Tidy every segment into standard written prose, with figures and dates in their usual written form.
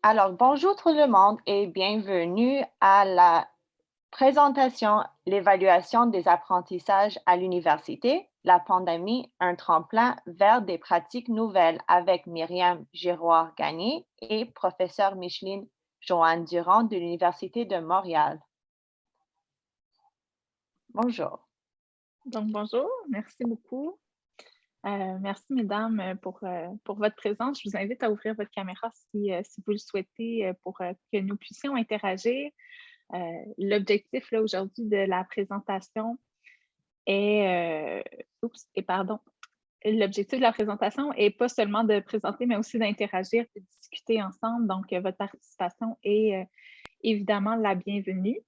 Alors, bonjour tout le monde et bienvenue à la présentation L'évaluation des apprentissages à l'université, la pandémie, un tremplin vers des pratiques nouvelles avec Myriam Giroir-Gagné et professeur Micheline Joanne Durand de l'Université de Montréal. Bonjour. Donc, bonjour, merci beaucoup. Merci, mesdames, pour votre présence. Je vous invite à ouvrir votre caméra si vous le souhaitez pour que nous puissions interagir. L'objectif là, aujourd'hui de la présentation est, l'objectif de la présentation est pas seulement de présenter, mais aussi d'interagir et de discuter ensemble. Donc, votre participation est évidemment la bienvenue.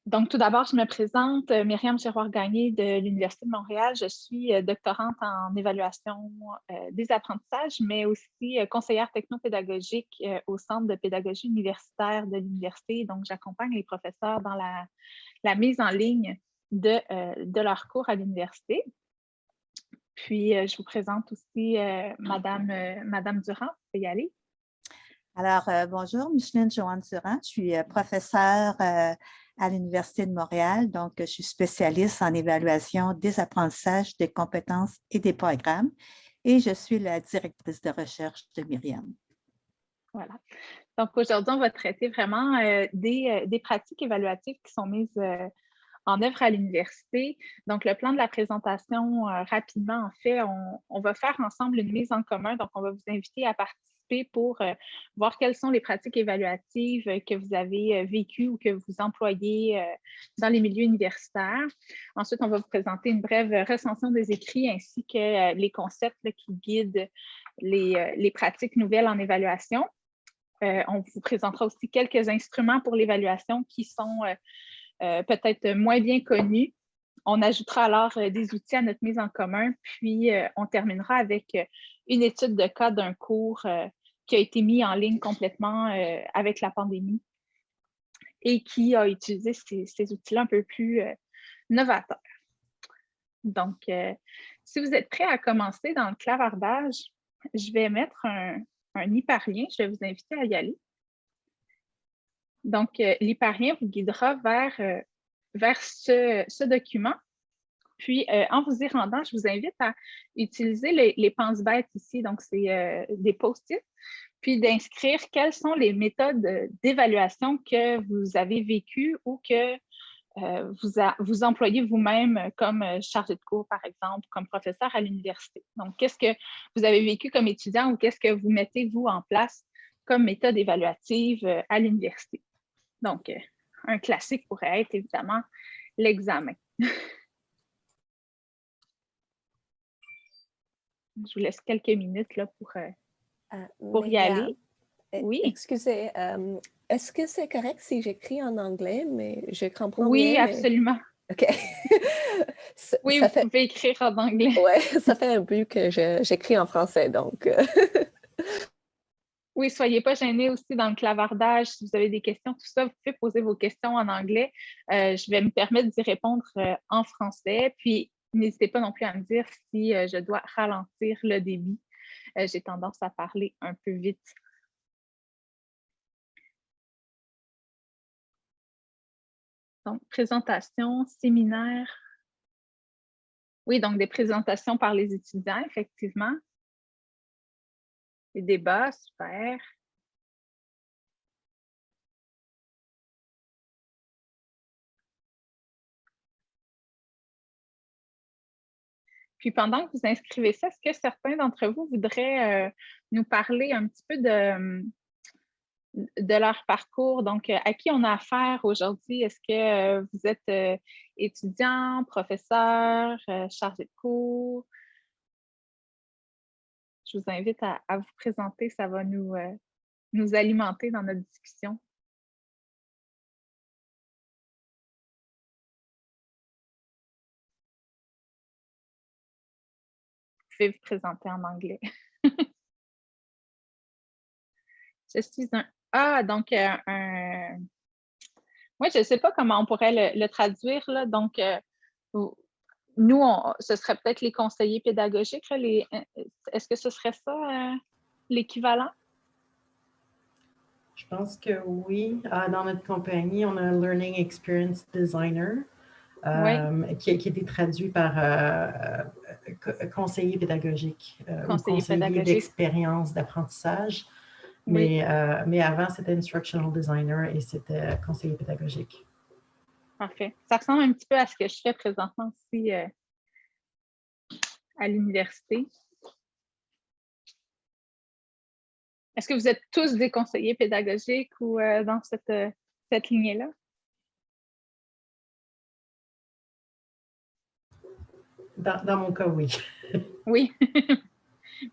Donc, tout d'abord, je me présente, Myriam Giroir-Gagné de l'Université de Montréal. Je suis doctorante en évaluation des apprentissages, mais aussi conseillère technopédagogique au Centre de pédagogie universitaire de l'université. Donc, j'accompagne les professeurs dans la mise en ligne de leurs cours à l'université. Puis, je vous présente aussi Madame Durand. Vous pouvez y aller. Alors, bonjour, Micheline Joanne Durand. Je suis professeure à l'Université de Montréal. Donc, je suis spécialiste en évaluation des apprentissages, des compétences et des programmes. Et je suis la directrice de recherche de Myriam. Voilà. Donc, aujourd'hui, on va traiter vraiment des pratiques évaluatives qui sont mises en œuvre à l'université. Donc, le plan de la présentation, rapidement, en fait, on va faire ensemble une mise en commun. Donc, on va vous inviter à participer pour voir quelles sont les pratiques évaluatives que vous avez vécues ou que vous employez dans les milieux universitaires. Ensuite, on va vous présenter une brève recension des écrits ainsi que les concepts là, qui guident les pratiques nouvelles en évaluation. On vous présentera aussi quelques instruments pour l'évaluation qui sont peut-être moins bien connus. On ajoutera alors des outils à notre mise en commun, puis on terminera avec une étude de cas d'un cours qui a été mis en ligne complètement avec la pandémie et qui a utilisé ces outils-là un peu plus novateurs. Donc, si vous êtes prêts à commencer dans le clavardage, je vais mettre un hyperlien. Je vais vous inviter à y aller. Donc, l'hyperlien vous guidera vers ce document. Puis, en vous y rendant, je vous invite à utiliser les pense-bêtes ici. Donc, c'est des post-it. Puis, d'inscrire quelles sont les méthodes d'évaluation que vous avez vécues ou que vous employez vous-même comme chargé de cours, par exemple, comme professeur à l'université. Donc, qu'est-ce que vous avez vécu comme étudiant ou qu'est-ce que vous mettez, vous, en place comme méthode évaluative à l'université? Donc, un classique pourrait être, évidemment, l'examen. Je vous laisse quelques minutes là, pour y aller. Oui. Excusez, est-ce que c'est correct si j'écris en anglais, mais je comprends oui, bien? Oui, absolument. OK. Oui, vous pouvez écrire en anglais. Oui, ça fait un bout que j'écris en français, donc... Oui, soyez pas gênés aussi dans le clavardage. Si vous avez des questions, tout ça, vous pouvez poser vos questions en anglais. Je vais me permettre d'y répondre en français. Puis, n'hésitez pas non plus à me dire si je dois ralentir le débit. J'ai tendance à parler un peu vite. Donc, présentation, séminaire. Oui, donc des présentations par les étudiants, effectivement. Des débats, super. Puis pendant que vous inscrivez ça, est-ce que certains d'entre vous voudraient nous parler un petit peu de leur parcours? Donc, à qui on a affaire aujourd'hui? Est-ce que vous êtes étudiant, professeur, chargé de cours? Je vous invite à vous présenter, ça va nous alimenter dans notre discussion. Vous pouvez vous présenter en anglais. Je suis un... Ah, donc Moi, je ne sais pas comment on pourrait le traduire, là. Donc, nous, ce serait peut-être les conseillers pédagogiques. Est-ce que ce serait ça l'équivalent? Je pense que oui. Dans notre compagnie, on a un Learning Experience Designer qui a été traduit par conseiller pédagogique ou Conseiller conseiller pédagogique. d'expérience d'apprentissage. Mais avant, c'était Instructional Designer et c'était conseiller pédagogique. Parfait. Ça ressemble un petit peu à ce que je fais présentement aussi à l'université. Est-ce que vous êtes tous des conseillers pédagogiques ou dans cette lignée-là? Dans mon cas, oui. Oui.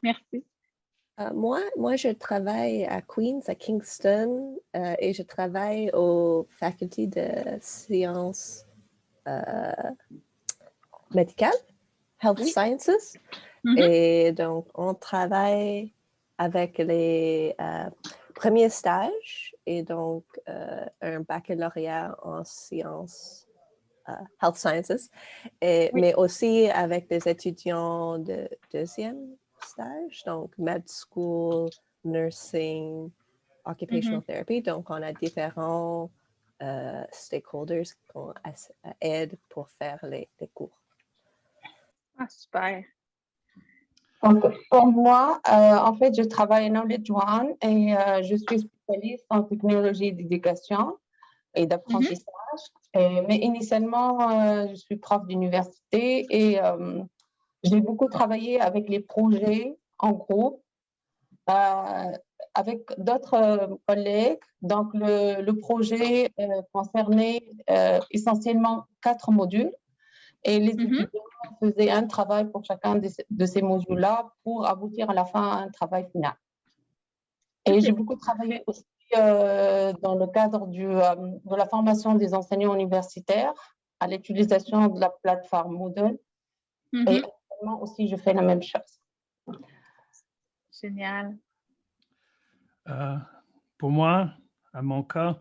Merci. Moi, je travaille à Queens, à Kingston, et je travaille aux facultés de sciences médicales, Health Sciences. Et donc, on travaille avec les premiers stages et donc un baccalauréat en sciences Health Sciences, mais aussi avec des étudiants de deuxième stage, donc med school, nursing, occupational therapy. Donc, on a différents stakeholders qui aident pour faire les cours. Ah, super. Donc, pour moi, en fait, je travaille à Knowledge One et je suis spécialiste en technologie d'éducation et d'apprentissage. Mais initialement, je suis prof d'université et j'ai beaucoup travaillé avec les projets en groupe avec d'autres collègues. Donc, le projet concernait essentiellement 4 modules et les étudiants faisaient un travail pour chacun de ces modules-là pour aboutir à la fin à un travail final. Et j'ai beaucoup travaillé aussi dans le cadre de la formation des enseignants universitaires à l'utilisation de la plateforme Moodle. Et actuellement aussi, je fais la même chose. Génial. Pour moi, à mon cas,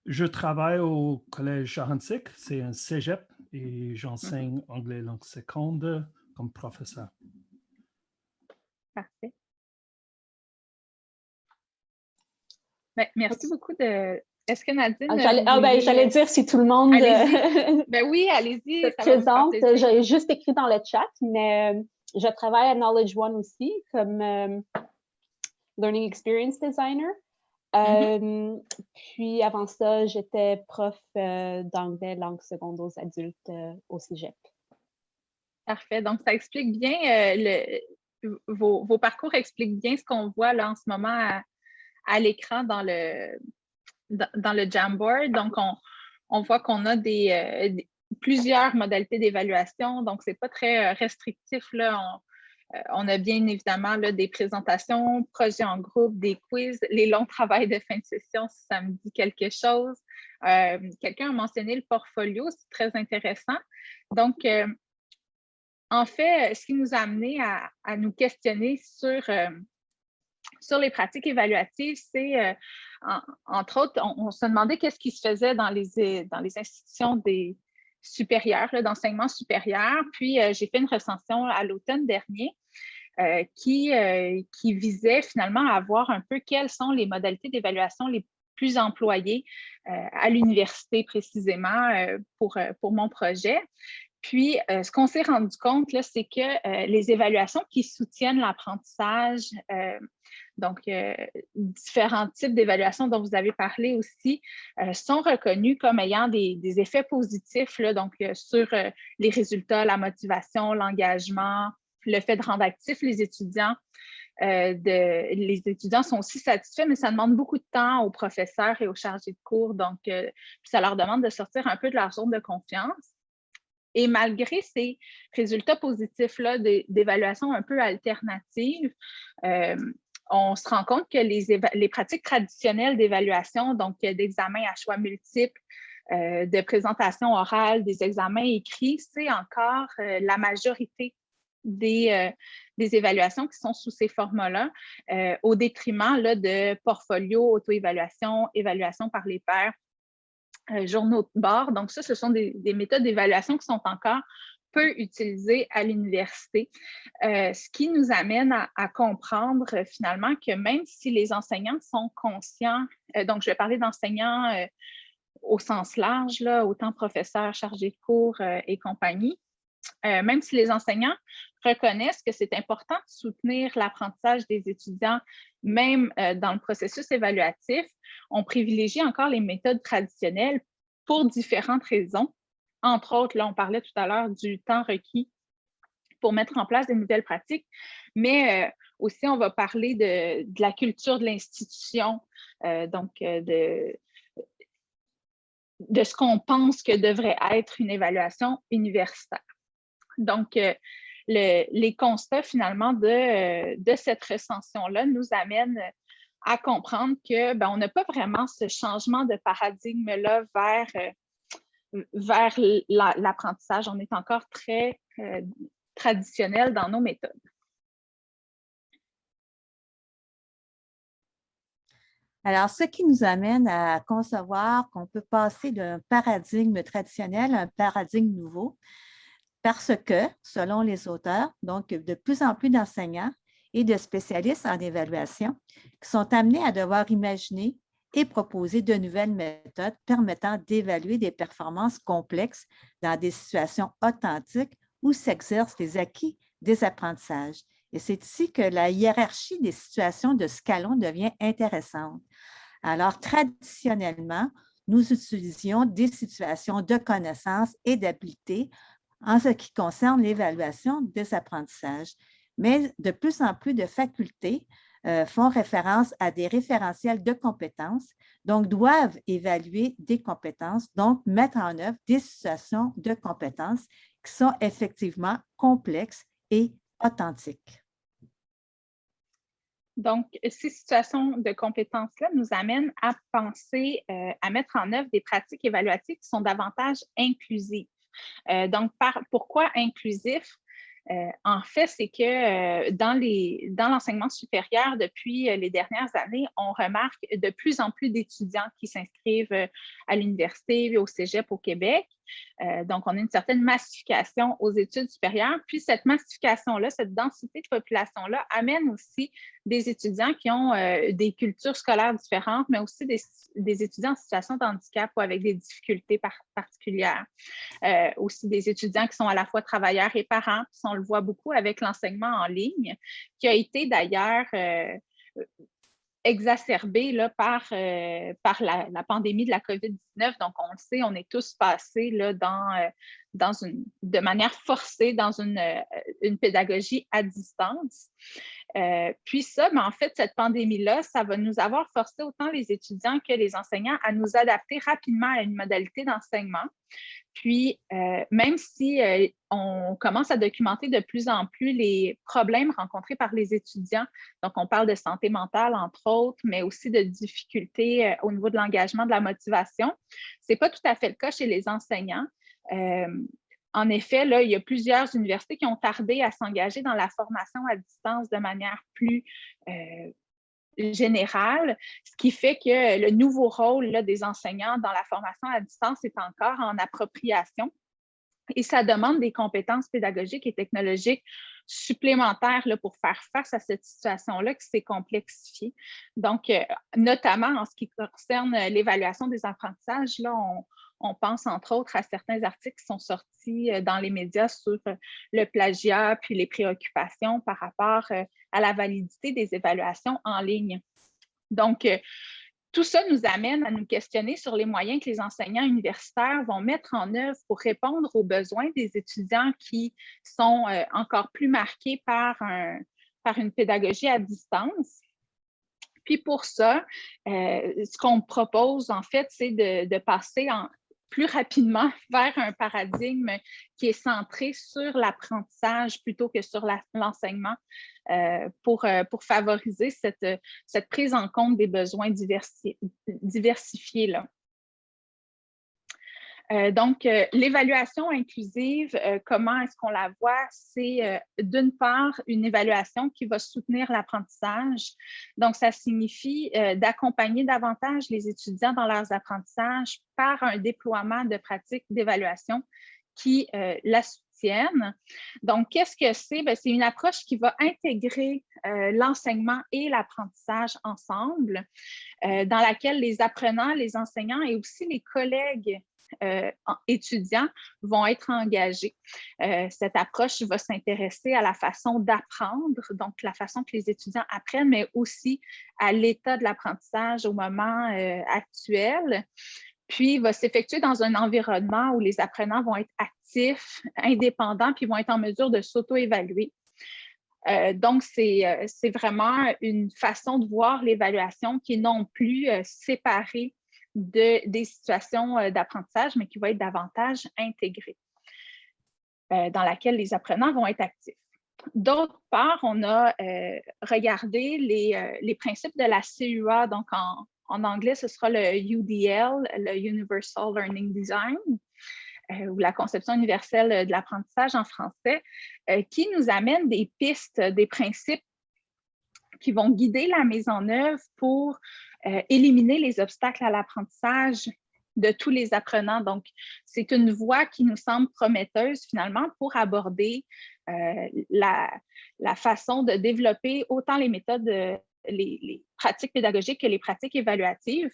je travaille au Collège Jahantzik, c'est un cégep, et j'enseigne anglais langue seconde comme professeur. Parfait. Ben, merci beaucoup de... Est-ce que Nadine... J'allais dire si tout le monde oui, allez-y, se présente. J'ai juste écrit dans le chat, mais je travaille à Knowledge One aussi comme Learning Experience Designer. Puis avant ça, j'étais prof d'anglais langue seconde aux adultes au cégep. Parfait. Donc, ça explique bien, vos parcours expliquent bien ce qu'on voit là en ce moment à l'écran dans le Jamboard. Donc, on voit qu'on a plusieurs modalités d'évaluation. Donc, ce n'est pas très restrictif, là. On a bien évidemment là, des présentations, projets en groupe, des quiz, les longs travails de fin de session, si ça me dit quelque chose. Quelqu'un a mentionné le portfolio, c'est très intéressant. Donc, en fait, ce qui nous a amené à nous questionner sur les pratiques évaluatives, c'est, entre autres, on se demandait qu'est-ce qui se faisait dans les institutions supérieures, d'enseignement supérieur. Puis, j'ai fait une recension à l'automne dernier qui visait finalement à voir un peu quelles sont les modalités d'évaluation les plus employées à l'université précisément pour mon projet. Puis, ce qu'on s'est rendu compte, c'est que les évaluations qui soutiennent l'apprentissage, donc différents types d'évaluations dont vous avez parlé aussi, sont reconnus comme ayant des effets positifs là, donc, sur les résultats, la motivation, l'engagement, le fait de rendre actifs les étudiants. Les étudiants sont aussi satisfaits, mais ça demande beaucoup de temps aux professeurs et aux chargés de cours. Donc, ça leur demande de sortir un peu de leur zone de confiance. Et malgré ces résultats positifs-là d'évaluation un peu alternative, on se rend compte que les pratiques traditionnelles d'évaluation, donc d'examens à choix multiples, de présentation orale, des examens écrits, c'est encore la majorité des évaluations qui sont sous ces formats-là, au détriment là, de portfolio, auto-évaluation, évaluation par les pairs, journaux de bord. Donc, ce sont des méthodes d'évaluation qui sont encore peut utiliser à l'université, ce qui nous amène à comprendre finalement que même si les enseignants sont conscients, donc je vais parler d'enseignants au sens large, là, autant professeurs, chargés de cours et compagnie, même si les enseignants reconnaissent que c'est important de soutenir l'apprentissage des étudiants, même dans le processus évaluatif, on privilégie encore les méthodes traditionnelles pour différentes raisons. Entre autres, là, on parlait tout à l'heure du temps requis pour mettre en place des nouvelles pratiques, mais aussi, on va parler de la culture de l'institution, donc de ce qu'on pense que devrait être une évaluation universitaire. Donc, les constats finalement de cette recension-là nous amènent à comprendre que on n'a pas vraiment ce changement de paradigme-là vers l'apprentissage. On est encore très traditionnel dans nos méthodes. Alors, ce qui nous amène à concevoir qu'on peut passer d'un paradigme traditionnel à un paradigme nouveau, parce que, selon les auteurs, donc de plus en plus d'enseignants et de spécialistes en évaluation qui sont amenés à devoir imaginer et proposer de nouvelles méthodes permettant d'évaluer des performances complexes dans des situations authentiques où s'exercent les acquis des apprentissages. Et c'est ici que la hiérarchie des situations de Scalon devient intéressante. Alors, traditionnellement, nous utilisions des situations de connaissance et d'habileté en ce qui concerne l'évaluation des apprentissages. Mais de plus en plus de facultés font référence à des référentiels de compétences, donc doivent évaluer des compétences, donc mettre en œuvre des situations de compétences qui sont effectivement complexes et authentiques. Donc, ces situations de compétences-là nous amènent à penser, à mettre en œuvre des pratiques évaluatives qui sont davantage inclusives. Donc, pourquoi inclusif? En fait, c'est que dans l'enseignement supérieur, depuis les dernières années, on remarque de plus en plus d'étudiants qui s'inscrivent à l'université et au cégep au Québec. Donc, on a une certaine massification aux études supérieures. Puis, cette massification-là, cette densité de population-là amène aussi des étudiants qui ont des cultures scolaires différentes, mais aussi des étudiants en situation de handicap ou avec des difficultés particulières. Aussi des étudiants qui sont à la fois travailleurs et parents. Puis on le voit beaucoup avec l'enseignement en ligne, qui a été d'ailleurs exacerbé là, par la pandémie de la COVID-19. Donc, on le sait, on est tous passés là, de manière forcée dans une pédagogie à distance. Puis ça, mais en fait, cette pandémie-là, ça va nous avoir forcé autant les étudiants que les enseignants à nous adapter rapidement à une modalité d'enseignement. Puis, même si on commence à documenter de plus en plus les problèmes rencontrés par les étudiants, donc on parle de santé mentale, entre autres, mais aussi de difficultés au niveau de l'engagement, de la motivation, ce n'est pas tout à fait le cas chez les enseignants. En effet, là, il y a plusieurs universités qui ont tardé à s'engager dans la formation à distance de manière plus générale, ce qui fait que le nouveau rôle là, des enseignants dans la formation à distance est encore en appropriation et ça demande des compétences pédagogiques et technologiques supplémentaires là, pour faire face à cette situation-là qui s'est complexifiée. Donc, notamment en ce qui concerne l'évaluation des apprentissages, là, on pense entre autres à certains articles qui sont sortis dans les médias sur le plagiat puis les préoccupations par rapport à la validité des évaluations en ligne. Donc, tout ça nous amène à nous questionner sur les moyens que les enseignants universitaires vont mettre en œuvre pour répondre aux besoins des étudiants qui sont encore plus marqués par une pédagogie à distance. Puis pour ça, ce qu'on propose, en fait, c'est de passer plus rapidement vers un paradigme qui est centré sur l'apprentissage plutôt que sur l'enseignement pour favoriser cette prise en compte des besoins diversifiés. Là. Donc, l'évaluation inclusive, comment est-ce qu'on la voit? C'est d'une part une évaluation qui va soutenir l'apprentissage. Donc, ça signifie d'accompagner davantage les étudiants dans leurs apprentissages par un déploiement de pratiques d'évaluation qui la quotidienne. Donc, qu'est-ce que c'est? C'est une approche qui va intégrer l'enseignement et l'apprentissage ensemble, dans laquelle les apprenants, les enseignants et aussi les collègues étudiants vont être engagés. Cette approche va s'intéresser à la façon d'apprendre, donc la façon que les étudiants apprennent, mais aussi à l'état de l'apprentissage au moment actuel. Puis, va s'effectuer dans un environnement où les apprenants vont être actifs, indépendants, puis vont être en mesure de s'auto-évaluer. Donc, c'est vraiment une façon de voir l'évaluation qui est non plus séparée des situations d'apprentissage, mais qui va être davantage intégrée, dans laquelle les apprenants vont être actifs. D'autre part, on a regardé les principes de la CUA, donc en anglais, ce sera le UDL, le Universal Learning Design, ou la conception universelle de l'apprentissage en français, qui nous amène des pistes, des principes qui vont guider la mise en œuvre pour éliminer les obstacles à l'apprentissage de tous les apprenants. Donc, c'est une voie qui nous semble prometteuse finalement pour aborder la façon de développer autant les méthodes, les pratiques pédagogiques que les pratiques évaluatives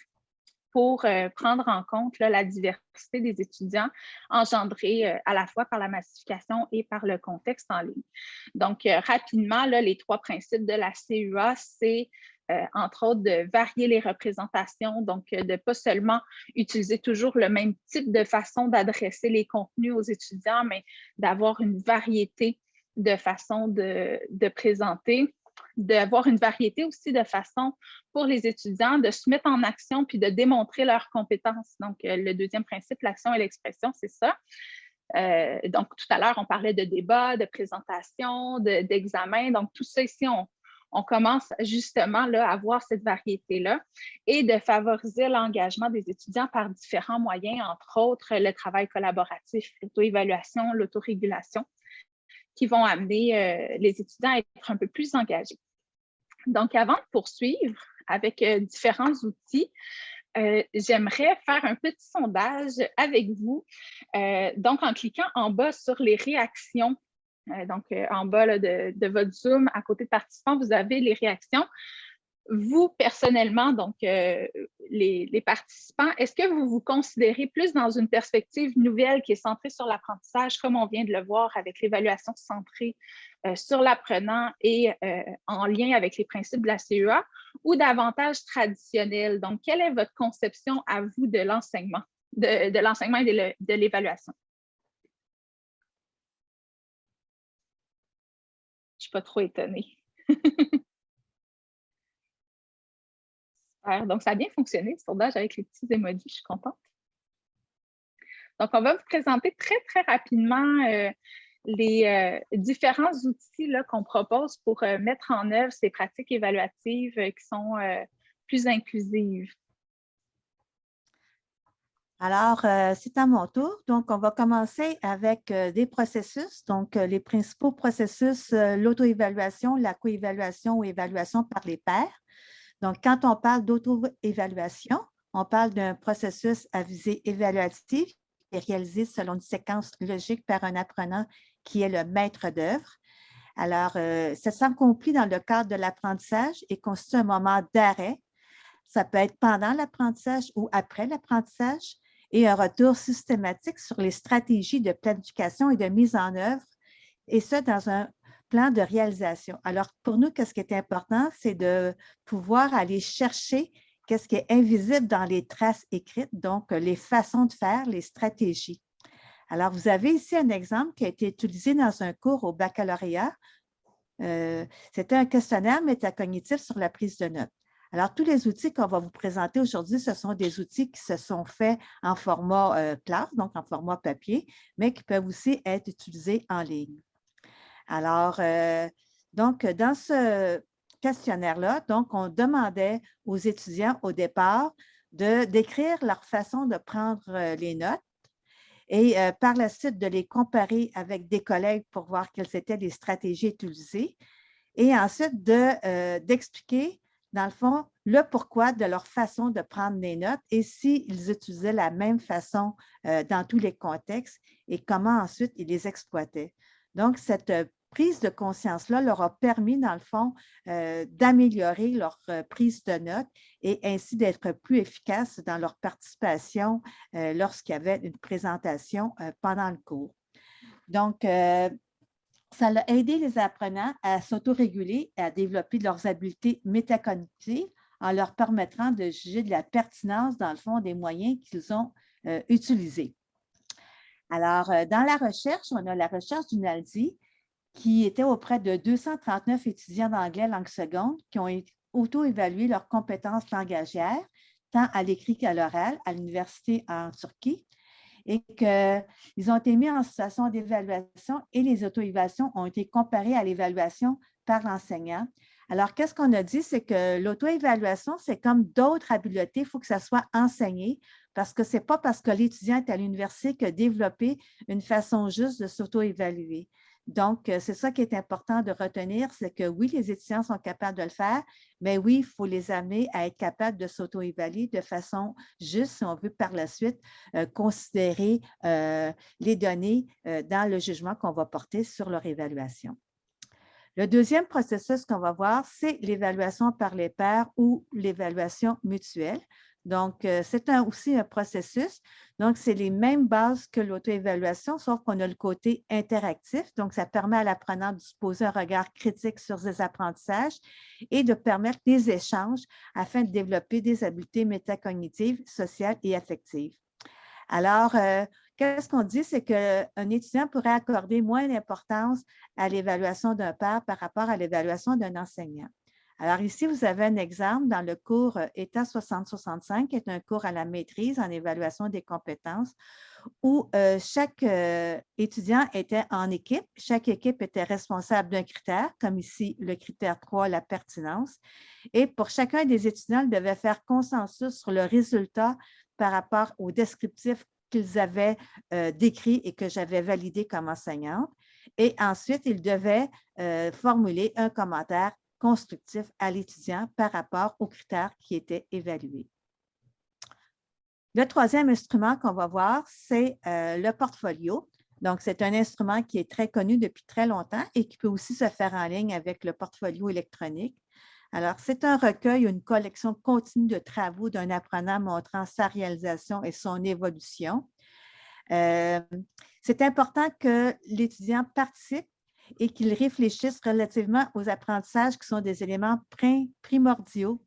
pour prendre en compte la diversité des étudiants engendrée à la fois par la massification et par le contexte en ligne. Donc, rapidement, les 3 principes de la CUA, c'est entre autres de varier les représentations, donc de ne pas seulement utiliser toujours le même type de façon d'adresser les contenus aux étudiants, mais d'avoir une variété de façons de présenter, d'avoir une variété aussi de façons pour les étudiants de se mettre en action puis de démontrer leurs compétences. Donc, le deuxième principe, l'action et l'expression, c'est ça. Donc, tout à l'heure, on parlait de débat, de présentation, d'examen. Donc, tout ça ici, on commence justement là, à voir cette variété-là et de favoriser l'engagement des étudiants par différents moyens, entre autres le travail collaboratif, l'auto-évaluation, l'autorégulation, qui vont amener les étudiants à être un peu plus engagés. Donc, avant de poursuivre avec différents outils, j'aimerais faire un petit sondage avec vous. Donc, en cliquant en bas sur les réactions, donc en bas là, de votre Zoom, à côté de participants, vous avez les réactions. Vous, personnellement, donc les participants, est-ce que vous vous considérez plus dans une perspective nouvelle qui est centrée sur l'apprentissage, comme on vient de le voir avec l'évaluation centrée sur l'apprenant et en lien avec les principes de la CEA, ou davantage traditionnelle? Donc, quelle est votre conception à vous de l'enseignement, de l'enseignement et de l'évaluation? Je ne suis pas trop étonnée. Donc, ça a bien fonctionné, ce sondage avec les petits emojis, je suis contente. Donc, on va vous présenter très, très rapidement les différents outils qu'on propose pour mettre en œuvre ces pratiques évaluatives qui sont plus inclusives. Alors, c'est à mon tour. Donc, on va commencer avec des processus. Donc, les principaux processus, l'auto-évaluation, la co-évaluation ou évaluation par les pairs. Donc, quand on parle d'auto-évaluation, on parle d'un processus à visée évaluative qui est réalisé selon une séquence logique par un apprenant qui est le maître d'œuvre. Alors, ça s'accomplit dans le cadre de l'apprentissage et constitue un moment d'arrêt. Ça peut être pendant l'apprentissage ou après l'apprentissage et un retour systématique sur les stratégies de planification et de mise en œuvre, et ça dans un plan de réalisation. Alors, pour nous, qu'est-ce qui est important, c'est de pouvoir aller chercher qu'est-ce qui est invisible dans les traces écrites, donc les façons de faire, les stratégies. Alors, vous avez ici un exemple qui a été utilisé dans un cours au baccalauréat. C'était un questionnaire métacognitif sur la prise de notes. Alors, tous les outils qu'on va vous présenter aujourd'hui, ce sont des outils qui se sont faits en format classe, donc en format papier, mais qui peuvent aussi être utilisés en ligne. Alors, donc, dans ce questionnaire-là, donc, on demandait aux étudiants au départ de décrire leur façon de prendre les notes et par la suite de les comparer avec des collègues pour voir quelles étaient les stratégies utilisées et ensuite d'expliquer dans le fond, le pourquoi de leur façon de prendre des notes et s'ils utilisaient la même façon dans tous les contextes et comment ensuite ils les exploitaient. Donc, cette prise de conscience-là leur a permis, dans le fond, d'améliorer leur prise de notes et ainsi d'être plus efficaces dans leur participation lorsqu'il y avait une présentation pendant le cours. Donc, ça a aidé les apprenants à s'autoréguler et à développer leurs habiletés métacognitives en leur permettant de juger de la pertinence, dans le fond, des moyens qu'ils ont utilisés. Alors, dans la recherche, on a la recherche du NALDI qui était auprès de 239 étudiants d'anglais langue seconde qui ont auto-évalué leurs compétences langagières, tant à l'écrit qu'à l'oral, à l'université en Turquie, et qu'ils ont été mis en situation d'évaluation et les auto-évaluations ont été comparées à l'évaluation par l'enseignant. Alors, qu'est-ce qu'on a dit? C'est que l'auto-évaluation, c'est comme d'autres habiletés, il faut que ça soit enseigné parce que ce n'est pas parce que l'étudiant est à l'université qu'il a développé une façon juste de s'auto-évaluer. Donc, c'est ça qui est important de retenir, c'est que oui, les étudiants sont capables de le faire, mais oui, il faut les amener à être capables de s'auto-évaluer de façon juste, si on veut par la suite considérer les données dans le jugement qu'on va porter sur leur évaluation. Le deuxième processus qu'on va voir, c'est l'évaluation par les pairs ou l'évaluation mutuelle. Donc, c'est aussi un processus. Donc, c'est les mêmes bases que l'auto-évaluation, sauf qu'on a le côté interactif. Donc, ça permet à l'apprenant de se poser un regard critique sur ses apprentissages et de permettre des échanges afin de développer des habiletés métacognitives, sociales et affectives. Alors, qu'est-ce qu'on dit? C'est qu'un étudiant pourrait accorder moins d'importance à l'évaluation d'un pair par rapport à l'évaluation d'un enseignant. Alors ici, vous avez un exemple dans le cours ETA 6065, qui est un cours à la maîtrise en évaluation des compétences, où chaque étudiant était en équipe. Chaque équipe était responsable d'un critère, comme ici le critère 3, la pertinence. Et pour chacun des étudiants, ils devaient faire consensus sur le résultat par rapport au descriptif qu'ils avaient décrit et que j'avais validé comme enseignante. Et ensuite, ils devaient formuler un commentaire constructif à l'étudiant par rapport aux critères qui étaient évalués. Le troisième instrument qu'on va voir, c'est le portfolio. Donc, c'est un instrument qui est très connu depuis très longtemps et qui peut aussi se faire en ligne avec le portfolio électronique. Alors, c'est un recueil, une collection continue de travaux d'un apprenant montrant sa réalisation et son évolution. C'est important que l'étudiant participe et qu'il réfléchisse relativement aux apprentissages qui sont des éléments primordiaux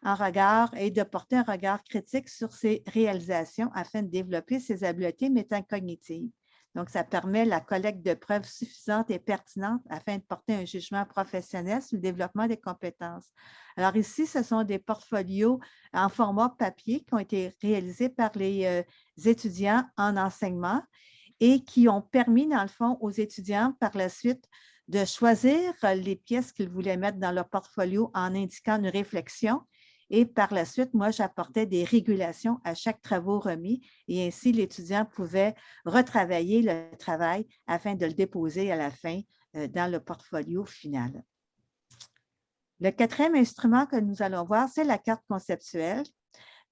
en regard et de porter un regard critique sur ses réalisations afin de développer ses habiletés métacognitives. Donc, ça permet la collecte de preuves suffisantes et pertinentes afin de porter un jugement professionnel sur le développement des compétences. Alors ici, ce sont des portfolios en format papier qui ont été réalisés par les étudiants en enseignement et qui ont permis, dans le fond, aux étudiants par la suite de choisir les pièces qu'ils voulaient mettre dans leur portfolio en indiquant une réflexion. Et par la suite, moi, j'apportais des régulations à chaque travaux remis et ainsi, l'étudiant pouvait retravailler le travail afin de le déposer à la fin dans le portfolio final. Le quatrième instrument que nous allons voir, c'est la carte conceptuelle.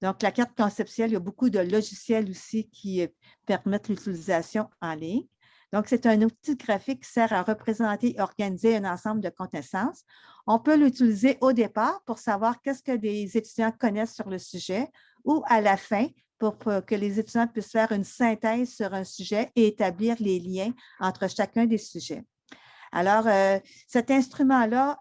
Donc, la carte conceptuelle, il y a beaucoup de logiciels aussi qui permettent l'utilisation en ligne. Donc, c'est un outil graphique qui sert à représenter et organiser un ensemble de connaissances. On peut l'utiliser au départ pour savoir qu'est-ce que les étudiants connaissent sur le sujet ou à la fin pour que les étudiants puissent faire une synthèse sur un sujet et établir les liens entre chacun des sujets. Alors, cet instrument-là,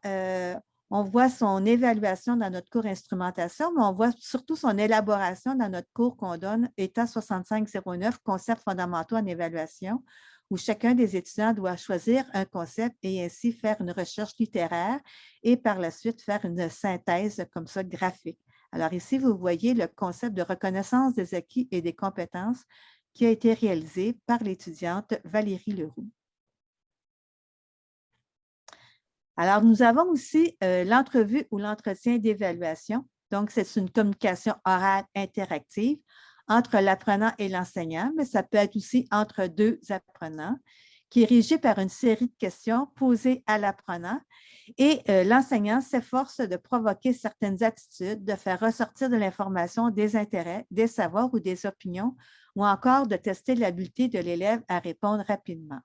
on voit son évaluation dans notre cours instrumentation, mais on voit surtout son élaboration dans notre cours qu'on donne, ETA 6509, concepts fondamentaux en évaluation, où chacun des étudiants doit choisir un concept et ainsi faire une recherche littéraire et par la suite faire une synthèse comme ça graphique. Alors ici, vous voyez le concept de reconnaissance des acquis et des compétences qui a été réalisé par l'étudiante Valérie Leroux. Alors, nous avons aussi l'entrevue ou l'entretien d'évaluation. Donc, c'est une communication orale interactive entre l'apprenant et l'enseignant, mais ça peut être aussi entre deux apprenants qui est régi par une série de questions posées à l'apprenant et l'enseignant s'efforce de provoquer certaines attitudes, de faire ressortir de l'information des intérêts, des savoirs ou des opinions, ou encore de tester l'habileté de l'élève à répondre rapidement.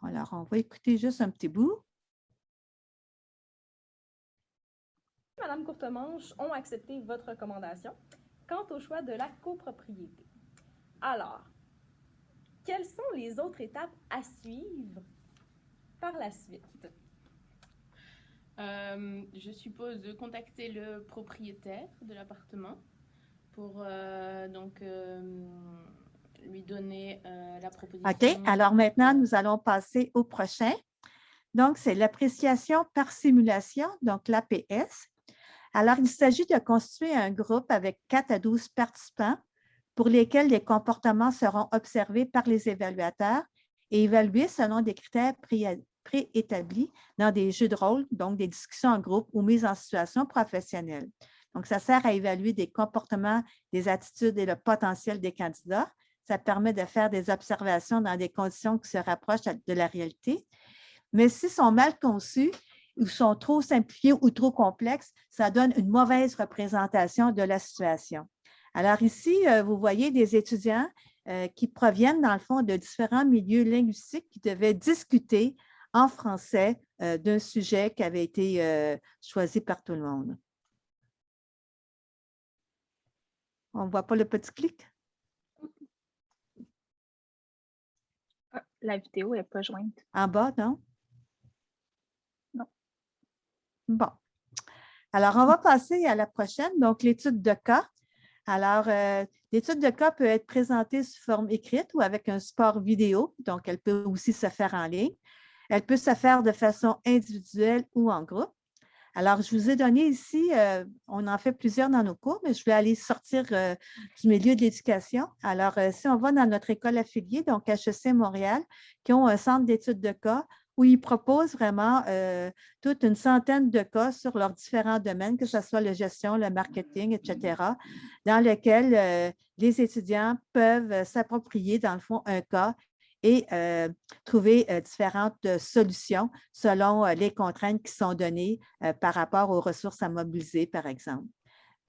Alors, on va écouter juste un petit bout. Madame Courtemanche ont accepté votre recommandation quant au choix de la copropriété. Alors, quelles sont les autres étapes à suivre par la suite? Je suppose de contacter le propriétaire de l'appartement pour lui donner la proposition. OK. Alors maintenant, nous allons passer au prochain. Donc, c'est l'appréciation par simulation, donc l'APS. Alors, il s'agit de constituer un groupe avec 4 à 12 participants pour lesquels les comportements seront observés par les évaluateurs et évalués selon des critères préétablis dans des jeux de rôle, donc des discussions en groupe ou mises en situation professionnelle. Donc, ça sert à évaluer des comportements, des attitudes et le potentiel des candidats. Ça permet de faire des observations dans des conditions qui se rapprochent de la réalité. Mais s'ils sont mal conçus ou sont trop simplifiés ou trop complexes, ça donne une mauvaise représentation de la situation. Alors ici, vous voyez des étudiants qui proviennent, dans le fond, de différents milieux linguistiques qui devaient discuter en français d'un sujet qui avait été choisi par tout le monde. On ne voit pas le petit clic? La vidéo n'est pas jointe. En bas, non? Non. Bon. Alors, on va passer à la prochaine, donc l'étude de cas. Alors, l'étude de cas peut être présentée sous forme écrite ou avec un support vidéo, donc elle peut aussi se faire en ligne. Elle peut se faire de façon individuelle ou en groupe. Alors, je vous ai donné ici, on en fait plusieurs dans nos cours, mais je vais aller sortir du milieu de l'éducation. Alors, si on va dans notre école affiliée, donc HEC Montréal, qui ont un centre d'études de cas où ils proposent vraiment toute une centaine de cas sur leurs différents domaines, que ce soit la gestion, le marketing, etc., dans lesquels les étudiants peuvent s'approprier, dans le fond, un cas et trouver différentes solutions selon les contraintes qui sont données par rapport aux ressources à mobiliser, par exemple.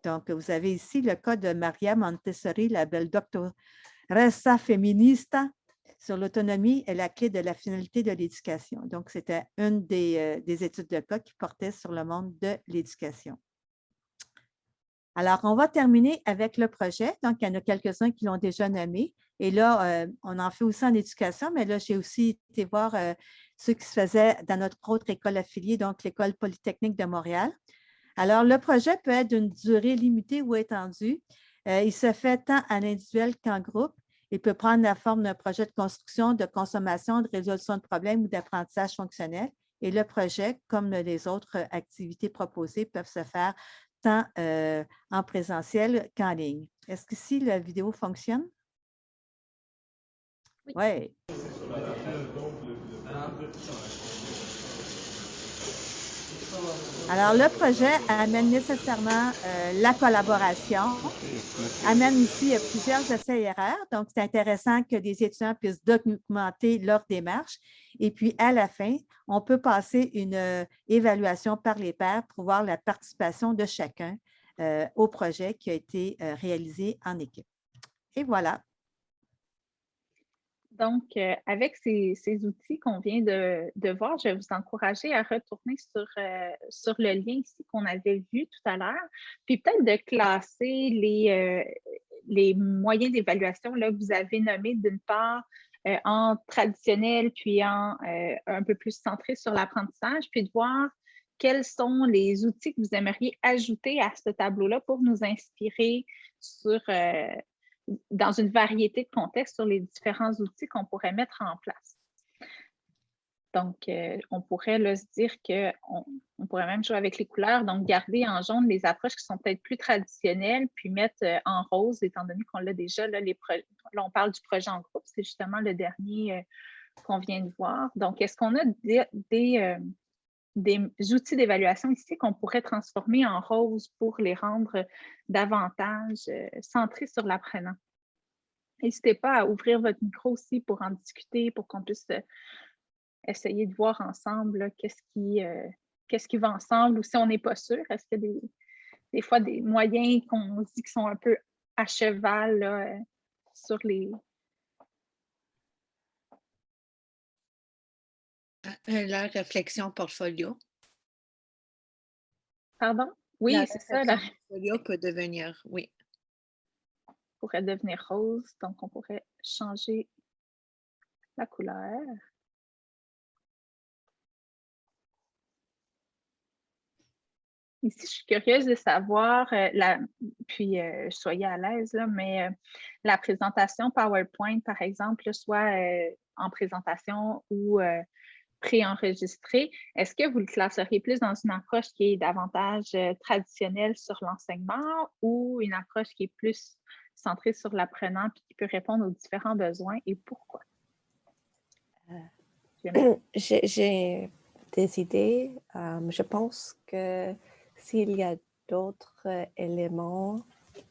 Donc, vous avez ici le cas de Maria Montessori, la belle doctoressa féminista sur l'autonomie et la clé de la finalité de l'éducation. Donc, c'était une des études de cas qui portait sur le monde de l'éducation. Alors, on va terminer avec le projet. Donc, il y en a quelques-uns qui l'ont déjà nommé. Et là, on en fait aussi en éducation, mais là, j'ai aussi été voir ceux qui se faisaient dans notre autre école affiliée, donc l'École polytechnique de Montréal. Alors, le projet peut être d'une durée limitée ou étendue. Il se fait tant en individuel qu'en groupe. Il peut prendre la forme d'un projet de construction, de consommation, de résolution de problèmes ou d'apprentissage fonctionnel. Et le projet, comme les autres activités proposées, peuvent se faire tant en présentiel qu'en ligne. Est-ce qu'ici, la vidéo fonctionne? Oui. Alors, le projet amène nécessairement la collaboration, amène aussi plusieurs essais-erreurs. Donc, c'est intéressant que des étudiants puissent documenter leur démarche. Et puis, à la fin, on peut passer une évaluation par les pairs pour voir la participation de chacun au projet qui a été réalisé en équipe. Et voilà. Donc, avec ces outils qu'on vient de voir, je vais vous encourager à retourner sur le lien ici qu'on avait vu tout à l'heure, puis peut-être de classer les moyens d'évaluation que vous avez nommés d'une part en traditionnel, puis en un peu plus centré sur l'apprentissage, puis de voir quels sont les outils que vous aimeriez ajouter à ce tableau-là pour nous inspirer dans une variété de contextes sur les différents outils qu'on pourrait mettre en place. Donc, on pourrait se dire qu'on pourrait même jouer avec les couleurs, donc garder en jaune les approches qui sont peut-être plus traditionnelles, puis mettre en rose, étant donné qu'on l'a déjà, là, on parle du projet en groupe, c'est justement le dernier qu'on vient de voir. Donc, est-ce qu'on a des outils d'évaluation ici qu'on pourrait transformer en rose pour les rendre davantage centrés sur l'apprenant? N'hésitez pas à ouvrir votre micro aussi pour en discuter, pour qu'on puisse essayer de voir ensemble là, qu'est-ce qui va ensemble, ou si on n'est pas sûr, est-ce qu'il y a des fois des moyens qu'on se dit qui sont un peu à cheval là, sur les... La réflexion portfolio. Pardon? Oui, La c'est ça. La réflexion portfolio peut devenir, oui. pourrait devenir rose, donc on pourrait changer la couleur. Ici, je suis curieuse de savoir, puis soyez à l'aise, là, mais la présentation PowerPoint, par exemple, soit en présentation ou préenregistrée, est-ce que vous le classeriez plus dans une approche qui est davantage traditionnelle sur l'enseignement ou une approche qui est plus centrée sur l'apprenant et qui peut répondre aux différents besoins et pourquoi? J'ai des idées. Je pense que s'il y a d'autres éléments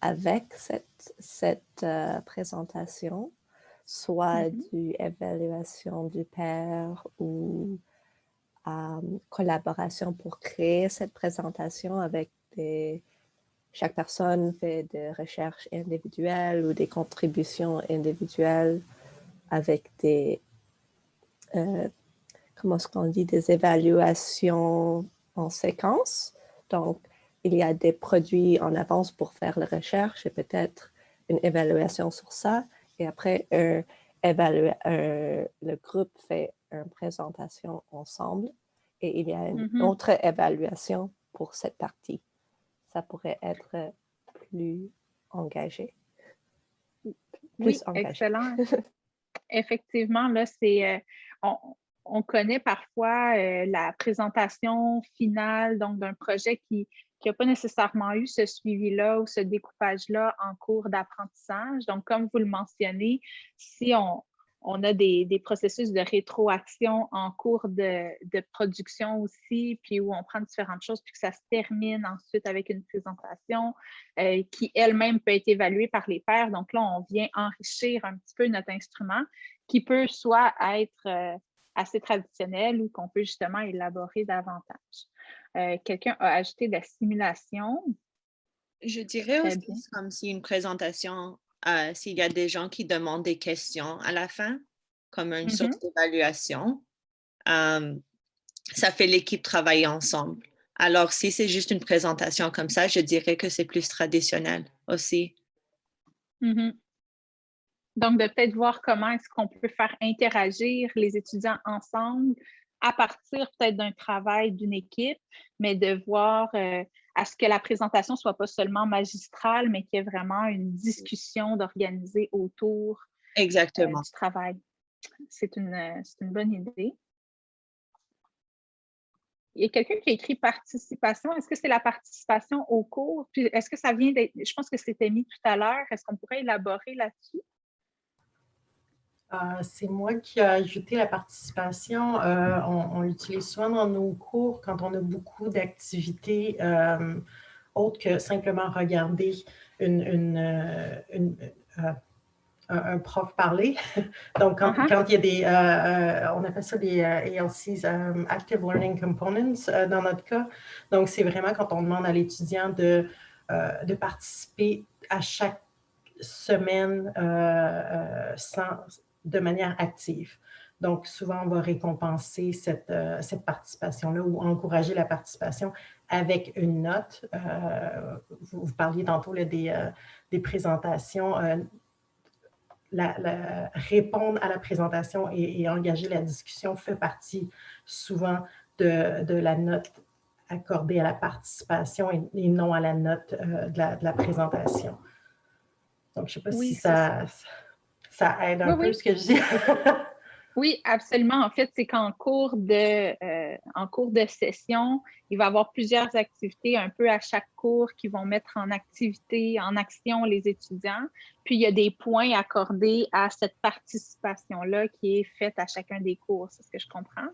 avec cette présentation, soit du évaluation du pair ou collaboration pour créer cette présentation avec chaque personne fait des recherches individuelles ou des contributions individuelles avec des comment est-ce qu'on dit, des évaluations en séquence. Donc, il y a des produits en avance pour faire la recherche et peut-être une évaluation sur ça. Et après, le groupe fait une présentation ensemble et il y a une autre évaluation pour cette partie. Ça pourrait être plus engagé. Oui, excellent. Effectivement, là, c'est... on connaît parfois la présentation finale donc d'un projet qui n'a pas nécessairement eu ce suivi-là ou ce découpage-là en cours d'apprentissage. Donc, comme vous le mentionnez, si on a des processus de rétroaction en cours de production aussi, puis où on prend différentes choses, puis que ça se termine ensuite avec une présentation qui elle-même peut être évaluée par les pairs. Donc là, on vient enrichir un petit peu notre instrument qui peut soit être assez traditionnel ou qu'on peut justement élaborer davantage. Quelqu'un a ajouté de la simulation. Je dirais aussi comme si une présentation, s'il y a des gens qui demandent des questions à la fin, comme une sorte d'évaluation, ça fait l'équipe travailler ensemble. Alors, si c'est juste une présentation comme ça, je dirais que c'est plus traditionnel aussi. Donc, de peut-être voir comment est-ce qu'on peut faire interagir les étudiants ensemble à partir peut-être d'un travail d'une équipe, mais de voir à ce que la présentation ne soit pas seulement magistrale, mais qu'il y ait vraiment une discussion d'organiser autour du travail. C'est une bonne idée. Il y a quelqu'un qui a écrit participation. Est-ce que c'est la participation au cours? Puis est-ce que ça vient d'être... Je pense que c'était mis tout à l'heure. Est-ce qu'on pourrait élaborer là-dessus? C'est moi qui ai ajouté la participation. On l'utilise souvent dans nos cours quand on a beaucoup d'activités autres que simplement regarder un prof parler. Donc, quand il y a des, on appelle ça des ALCs, Active Learning Components dans notre cas. Donc, c'est vraiment quand on demande à l'étudiant de participer à chaque semaine de manière active. Donc, souvent, on va récompenser cette participation-là ou encourager la participation avec une note. Vous parliez tantôt là, des présentations. Répondre à la présentation et engager la discussion fait partie souvent de la note accordée à la participation et non à la note de la présentation. Donc, je ne sais pas si ça aide un peu ce que je dis. Oui, absolument. En fait, c'est qu'en cours de session, il va y avoir plusieurs activités un peu à chaque cours qui vont mettre en action les étudiants. Puis, il y a des points accordés à cette participation-là qui est faite à chacun des cours. C'est ce que je comprends?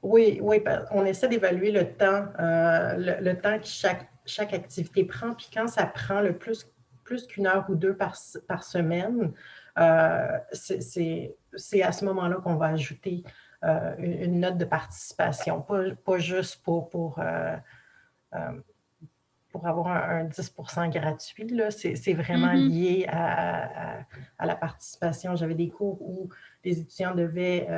Oui, on essaie d'évaluer le temps que chaque activité prend. Puis quand ça prend le plus qu'une heure ou deux par semaine, c'est à ce moment-là qu'on va ajouter une note de participation, pas juste pour avoir un 10% gratuit. C'est vraiment lié à la participation. J'avais des cours où les étudiants devaient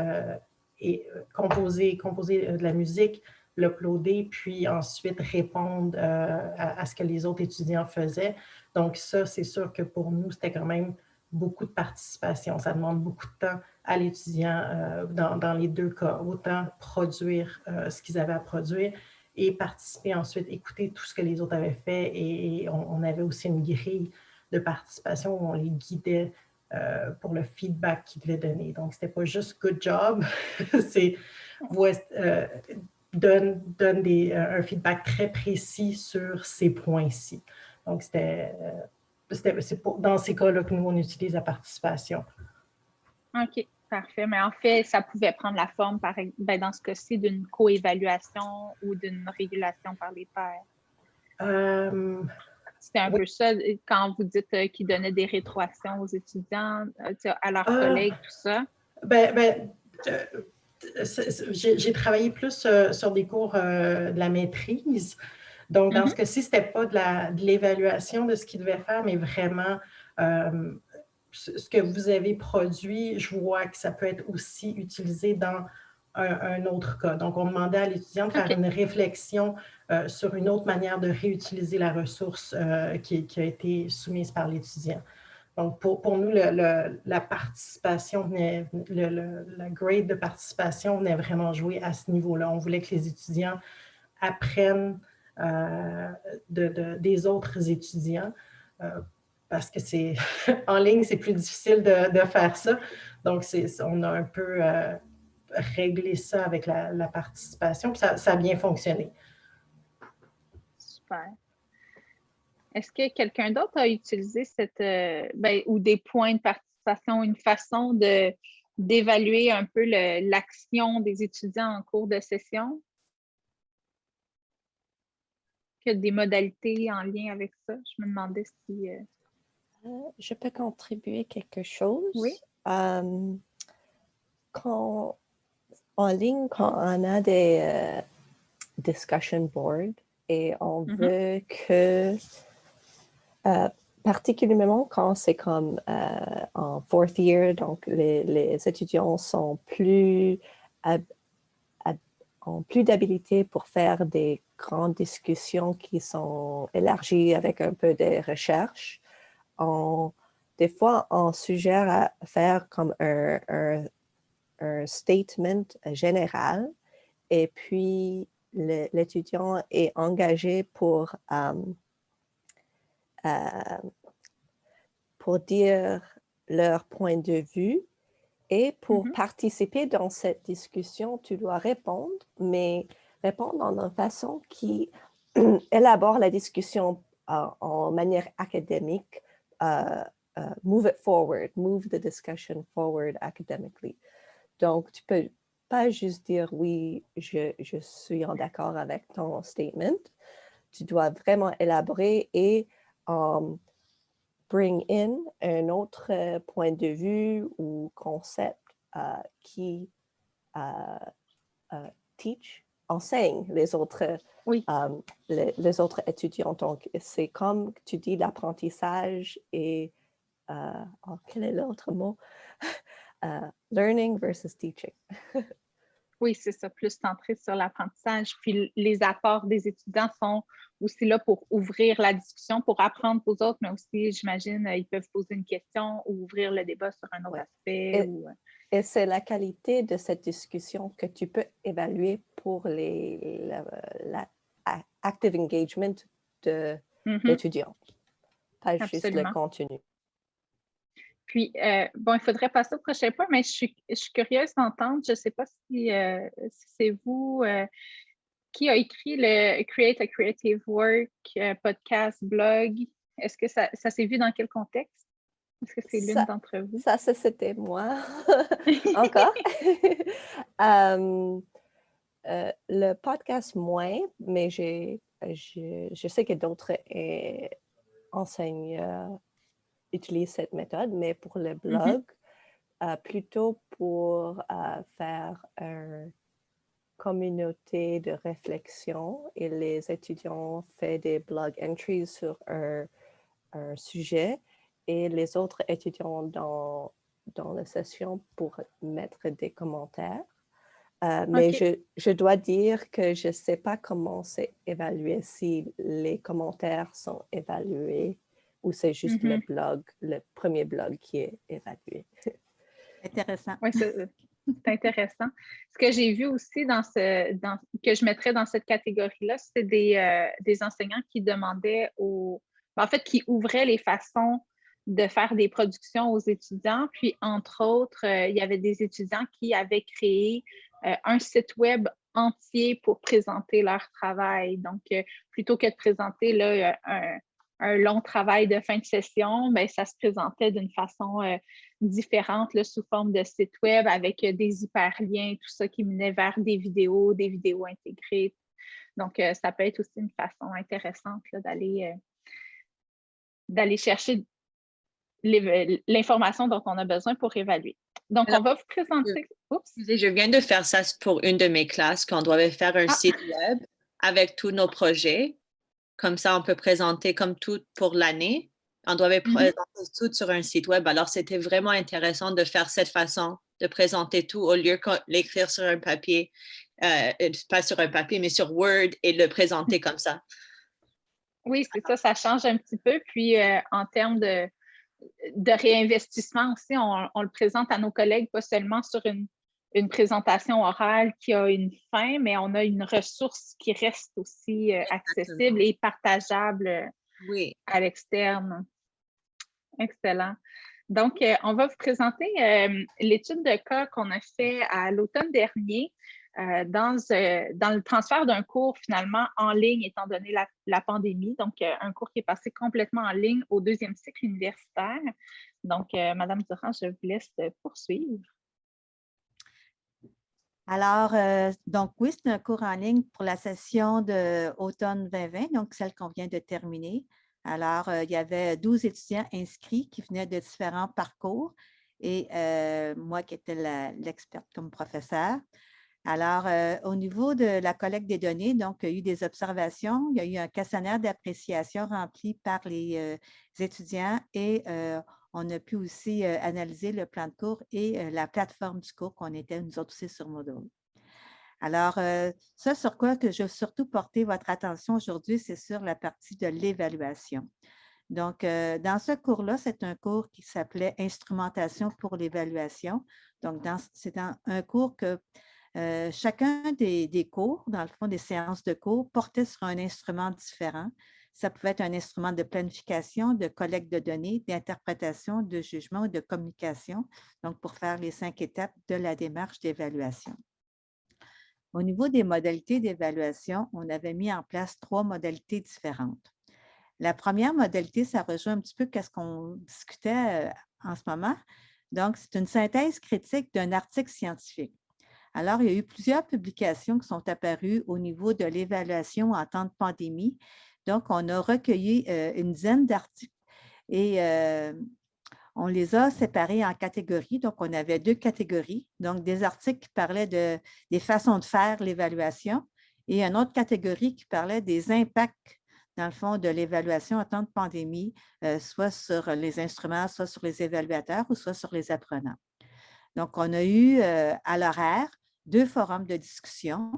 composer de la musique, l'uploader, puis ensuite répondre à ce que les autres étudiants faisaient. Donc ça, c'est sûr que pour nous, c'était quand même beaucoup de participation. Ça demande beaucoup de temps à l'étudiant dans les deux cas. Autant produire ce qu'ils avaient à produire et participer ensuite, écouter tout ce que les autres avaient fait. Et on avait aussi une grille de participation où on les guidait pour le feedback qu'ils devaient donner. Donc, c'était pas juste « good job », c'est donne un feedback très précis sur ces points-ci. Donc, c'est dans ces cas-là que nous, on utilise la participation. OK, parfait. Mais en fait, ça pouvait prendre la forme, dans ce cas-ci, d'une co-évaluation ou d'une régulation par les pairs. C'était un peu ça, quand vous dites qu'ils donnaient des rétroactions aux étudiants, à leurs collègues, tout ça. J'ai travaillé plus sur des cours de la maîtrise. Donc, dans ce cas-ci, ce n'était pas de l'évaluation de ce qu'ils devaient faire, mais vraiment ce que vous avez produit, je vois que ça peut être aussi utilisé dans un autre cas. Donc, on demandait à l'étudiant de faire une réflexion sur une autre manière de réutiliser la ressource qui a été soumise par l'étudiant. Donc, pour nous, la participation la grade de participation venait vraiment jouer à ce niveau-là. On voulait que les étudiants apprennent des autres étudiants parce que c'est en ligne, c'est plus difficile de faire ça. Donc, on a un peu réglé ça avec la participation, puis ça a bien fonctionné. Super. Est-ce que quelqu'un d'autre a utilisé ou des points de participation, une façon d'évaluer un peu l'action des étudiants en cours de session? Qu'il y a des modalités en lien avec ça? Je me demandais si... Je peux contribuer quelque chose? Oui. En ligne, quand on a des discussion boards et on veut que, particulièrement quand c'est comme en fourth year, donc les étudiants sont ont plus d'habilité pour faire des grandes discussions qui sont élargies avec un peu de recherche. Des fois, on suggère à faire comme un statement général et puis l'étudiant est engagé pour dire leur point de vue et pour participer dans cette discussion, tu dois répondre, mais répondre en une façon qui élabore la discussion en manière académique. Move it forward, move the discussion forward academically. Donc, tu peux pas juste dire oui, je suis en accord avec ton statement. Tu dois vraiment élaborer et bring in un autre point de vue ou concept qui enseigne les autres, les autres étudiants. Donc, c'est comme tu dis l'apprentissage et quel est l'autre mot? Learning versus teaching. Oui, c'est ça, plus centré sur l'apprentissage. Puis les apports des étudiants sont aussi là pour ouvrir la discussion, pour apprendre aux autres, mais aussi, j'imagine, ils peuvent poser une question ou ouvrir le débat sur un autre aspect. Et c'est la qualité de cette discussion que tu peux évaluer pour l'active engagement de l'étudiant, pas juste le contenu. Puis, il faudrait passer au prochain point, mais je suis curieuse d'entendre, je ne sais pas si c'est vous qui a écrit le Create a Creative Work podcast, blog. Est-ce que ça s'est vu dans quel contexte? Est-ce que c'est l'une d'entre vous? Ça, c'était moi, encore. Le podcast, moins, mais je sais que d'autres enseignent utilise cette méthode, mais pour le blog, plutôt pour faire une communauté de réflexion et les étudiants font des blog entries sur un sujet et les autres étudiants dans la session pour mettre des commentaires. Mais je dois dire que je ne sais pas comment c'est évalué, si les commentaires sont évalués ou c'est juste le blog, le premier blog qui est évalué. Intéressant. Oui, c'est intéressant. Ce que j'ai vu aussi que je mettrais dans cette catégorie-là, c'est des enseignants qui demandaient en fait, qui ouvraient les façons de faire des productions aux étudiants. Puis, entre autres, il y avait des étudiants qui avaient créé un site web entier pour présenter leur travail. Donc, plutôt que de présenter là, un long travail de fin de session, bien, ça se présentait d'une façon différente là, sous forme de site web avec des hyperliens, tout ça qui menait vers des vidéos intégrées. Donc, ça peut être aussi une façon intéressante là, d'aller chercher l'information dont on a besoin pour évaluer. Donc, on va vous présenter... Oups. Je viens de faire ça pour une de mes classes, qu'on devait faire un site web avec tous nos projets. Comme ça, on peut présenter comme tout pour l'année. On devait présenter tout sur un site web. Alors, c'était vraiment intéressant de faire cette façon, de présenter tout au lieu de l'écrire sur un papier, pas sur un papier, mais sur Word et le présenter comme ça. Oui, c'est ça, ça change un petit peu. Puis, en termes de réinvestissement aussi, on le présente à nos collègues, pas seulement sur une présentation orale qui a une fin, mais on a une ressource qui reste aussi accessible et partageable à l'externe. Excellent. Donc, on va vous présenter l'étude de cas qu'on a fait à l'automne dernier dans le transfert d'un cours finalement en ligne étant donné la pandémie. Donc, un cours qui est passé complètement en ligne au deuxième cycle universitaire. Donc, Madame Durand, je vous laisse poursuivre. Alors, donc oui, c'est un cours en ligne pour la session d'automne 2020, donc celle qu'on vient de terminer. Alors, il y avait 12 étudiants inscrits qui venaient de différents parcours et moi qui étais l'experte comme professeur. Alors, au niveau de la collecte des données, donc, il y a eu des observations, il y a eu un questionnaire d'appréciation rempli par les étudiants et on a pu aussi analyser le plan de cours et la plateforme du cours qu'on était, nous autres aussi, sur Moodle. Alors, ça sur quoi que je veux surtout porter votre attention aujourd'hui, c'est sur la partie de l'évaluation. Donc, dans ce cours-là, c'est un cours qui s'appelait « Instrumentation pour l'évaluation ». Donc, c'est un cours que chacun des cours, dans le fond, des séances de cours, portait sur un instrument différent. Ça pouvait être un instrument de planification, de collecte de données, d'interprétation, de jugement ou de communication, donc pour faire les 5 étapes de la démarche d'évaluation. Au niveau des modalités d'évaluation, on avait mis en place 3 modalités différentes. La première modalité, ça rejoint un petit peu ce qu'on discutait en ce moment. Donc, c'est une synthèse critique d'un article scientifique. Alors, il y a eu plusieurs publications qui sont apparues au niveau de l'évaluation en temps de pandémie. Donc, on a recueilli une dizaine d'articles et on les a séparés en catégories. Donc, on avait 2 catégories. Donc, des articles qui parlaient des façons de faire l'évaluation et une autre catégorie qui parlait des impacts, dans le fond, de l'évaluation en temps de pandémie, soit sur les instruments, soit sur les évaluateurs ou soit sur les apprenants. Donc, on a eu à l'horaire 2 forums de discussion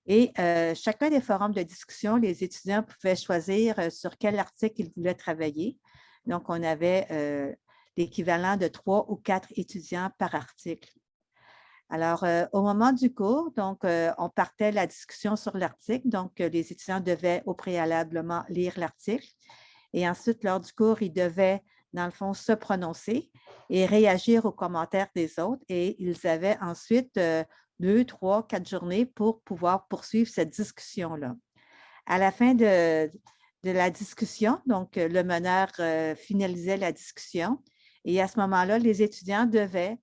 et chacun des forums de discussion, les étudiants pouvaient choisir sur quel article ils voulaient travailler. Donc, on avait l'équivalent de 3 ou 4 étudiants par article. Alors, au moment du cours, donc, on partait la discussion sur l'article. Donc, les étudiants devaient au préalablement lire l'article. Et ensuite, lors du cours, ils devaient, dans le fond, se prononcer et réagir aux commentaires des autres. Et ils avaient ensuite 2, 3, 4 journées pour pouvoir poursuivre cette discussion-là. À la fin de la discussion, donc, le meneur finalisait la discussion. Et à ce moment-là, les étudiants devaient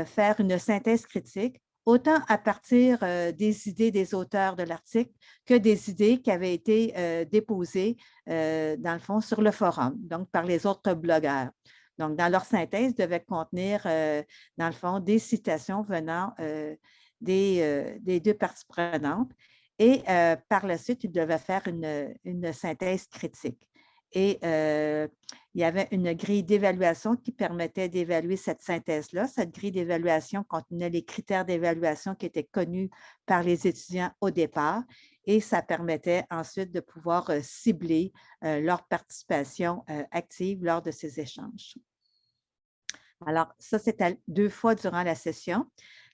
faire une synthèse critique autant à partir des idées des auteurs de l'article que des idées qui avaient été déposées, dans le fond, sur le forum, donc par les autres blogueurs. Donc, dans leur synthèse, devait contenir, dans le fond, des citations venant des deux parties prenantes. Et par la suite, ils devaient faire une synthèse critique. Et il y avait une grille d'évaluation qui permettait d'évaluer cette synthèse-là. Cette grille d'évaluation contenait les critères d'évaluation qui étaient connus par les étudiants au départ et ça permettait ensuite de pouvoir cibler leur participation active lors de ces échanges. Alors, ça, c'était 2 fois durant la session.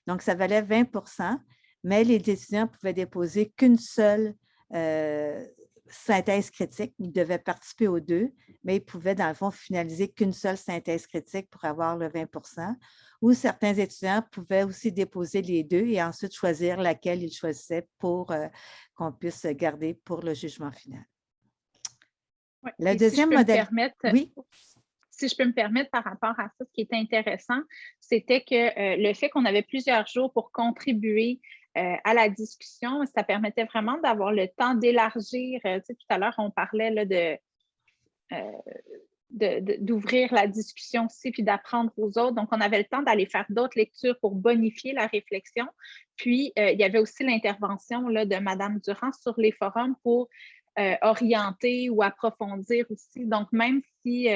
Donc, ça valait 20 mais les étudiants pouvaient déposer qu'une seule synthèse critique. Ils devaient participer aux 2, mais ils pouvaient, dans le fond, finaliser qu'une seule synthèse critique pour avoir le 20 ou certains étudiants pouvaient aussi déposer les 2 et ensuite choisir laquelle ils choisissaient pour qu'on puisse garder pour le jugement final. Ouais, la deuxième modalité. Oui. Si je peux me permettre par rapport à ça, ce qui était intéressant, c'était que le fait qu'on avait plusieurs jours pour contribuer à la discussion, ça permettait vraiment d'avoir le temps d'élargir. Tu sais, tout à l'heure, on parlait là, d'ouvrir la discussion aussi, puis d'apprendre aux autres. Donc, on avait le temps d'aller faire d'autres lectures pour bonifier la réflexion. Puis, il y avait aussi l'intervention là, de Mme Durand sur les forums pour orienter ou approfondir aussi. Donc, même si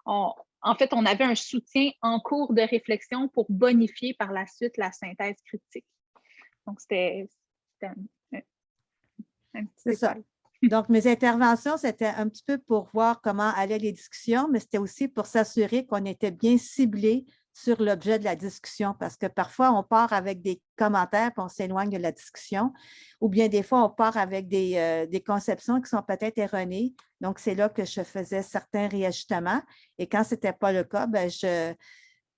en fait, on avait un soutien en cours de réflexion pour bonifier par la suite la synthèse critique. Donc, c'était un petit détail. Donc, mes interventions, c'était un petit peu pour voir comment allaient les discussions, mais c'était aussi pour s'assurer qu'on était bien ciblé sur l'objet de la discussion, parce que parfois, on part avec des commentaires et on s'éloigne de la discussion, ou bien des fois, on part avec des conceptions qui sont peut-être erronées. Donc, c'est là que je faisais certains réajustements. Et quand ce n'était pas le cas, bien,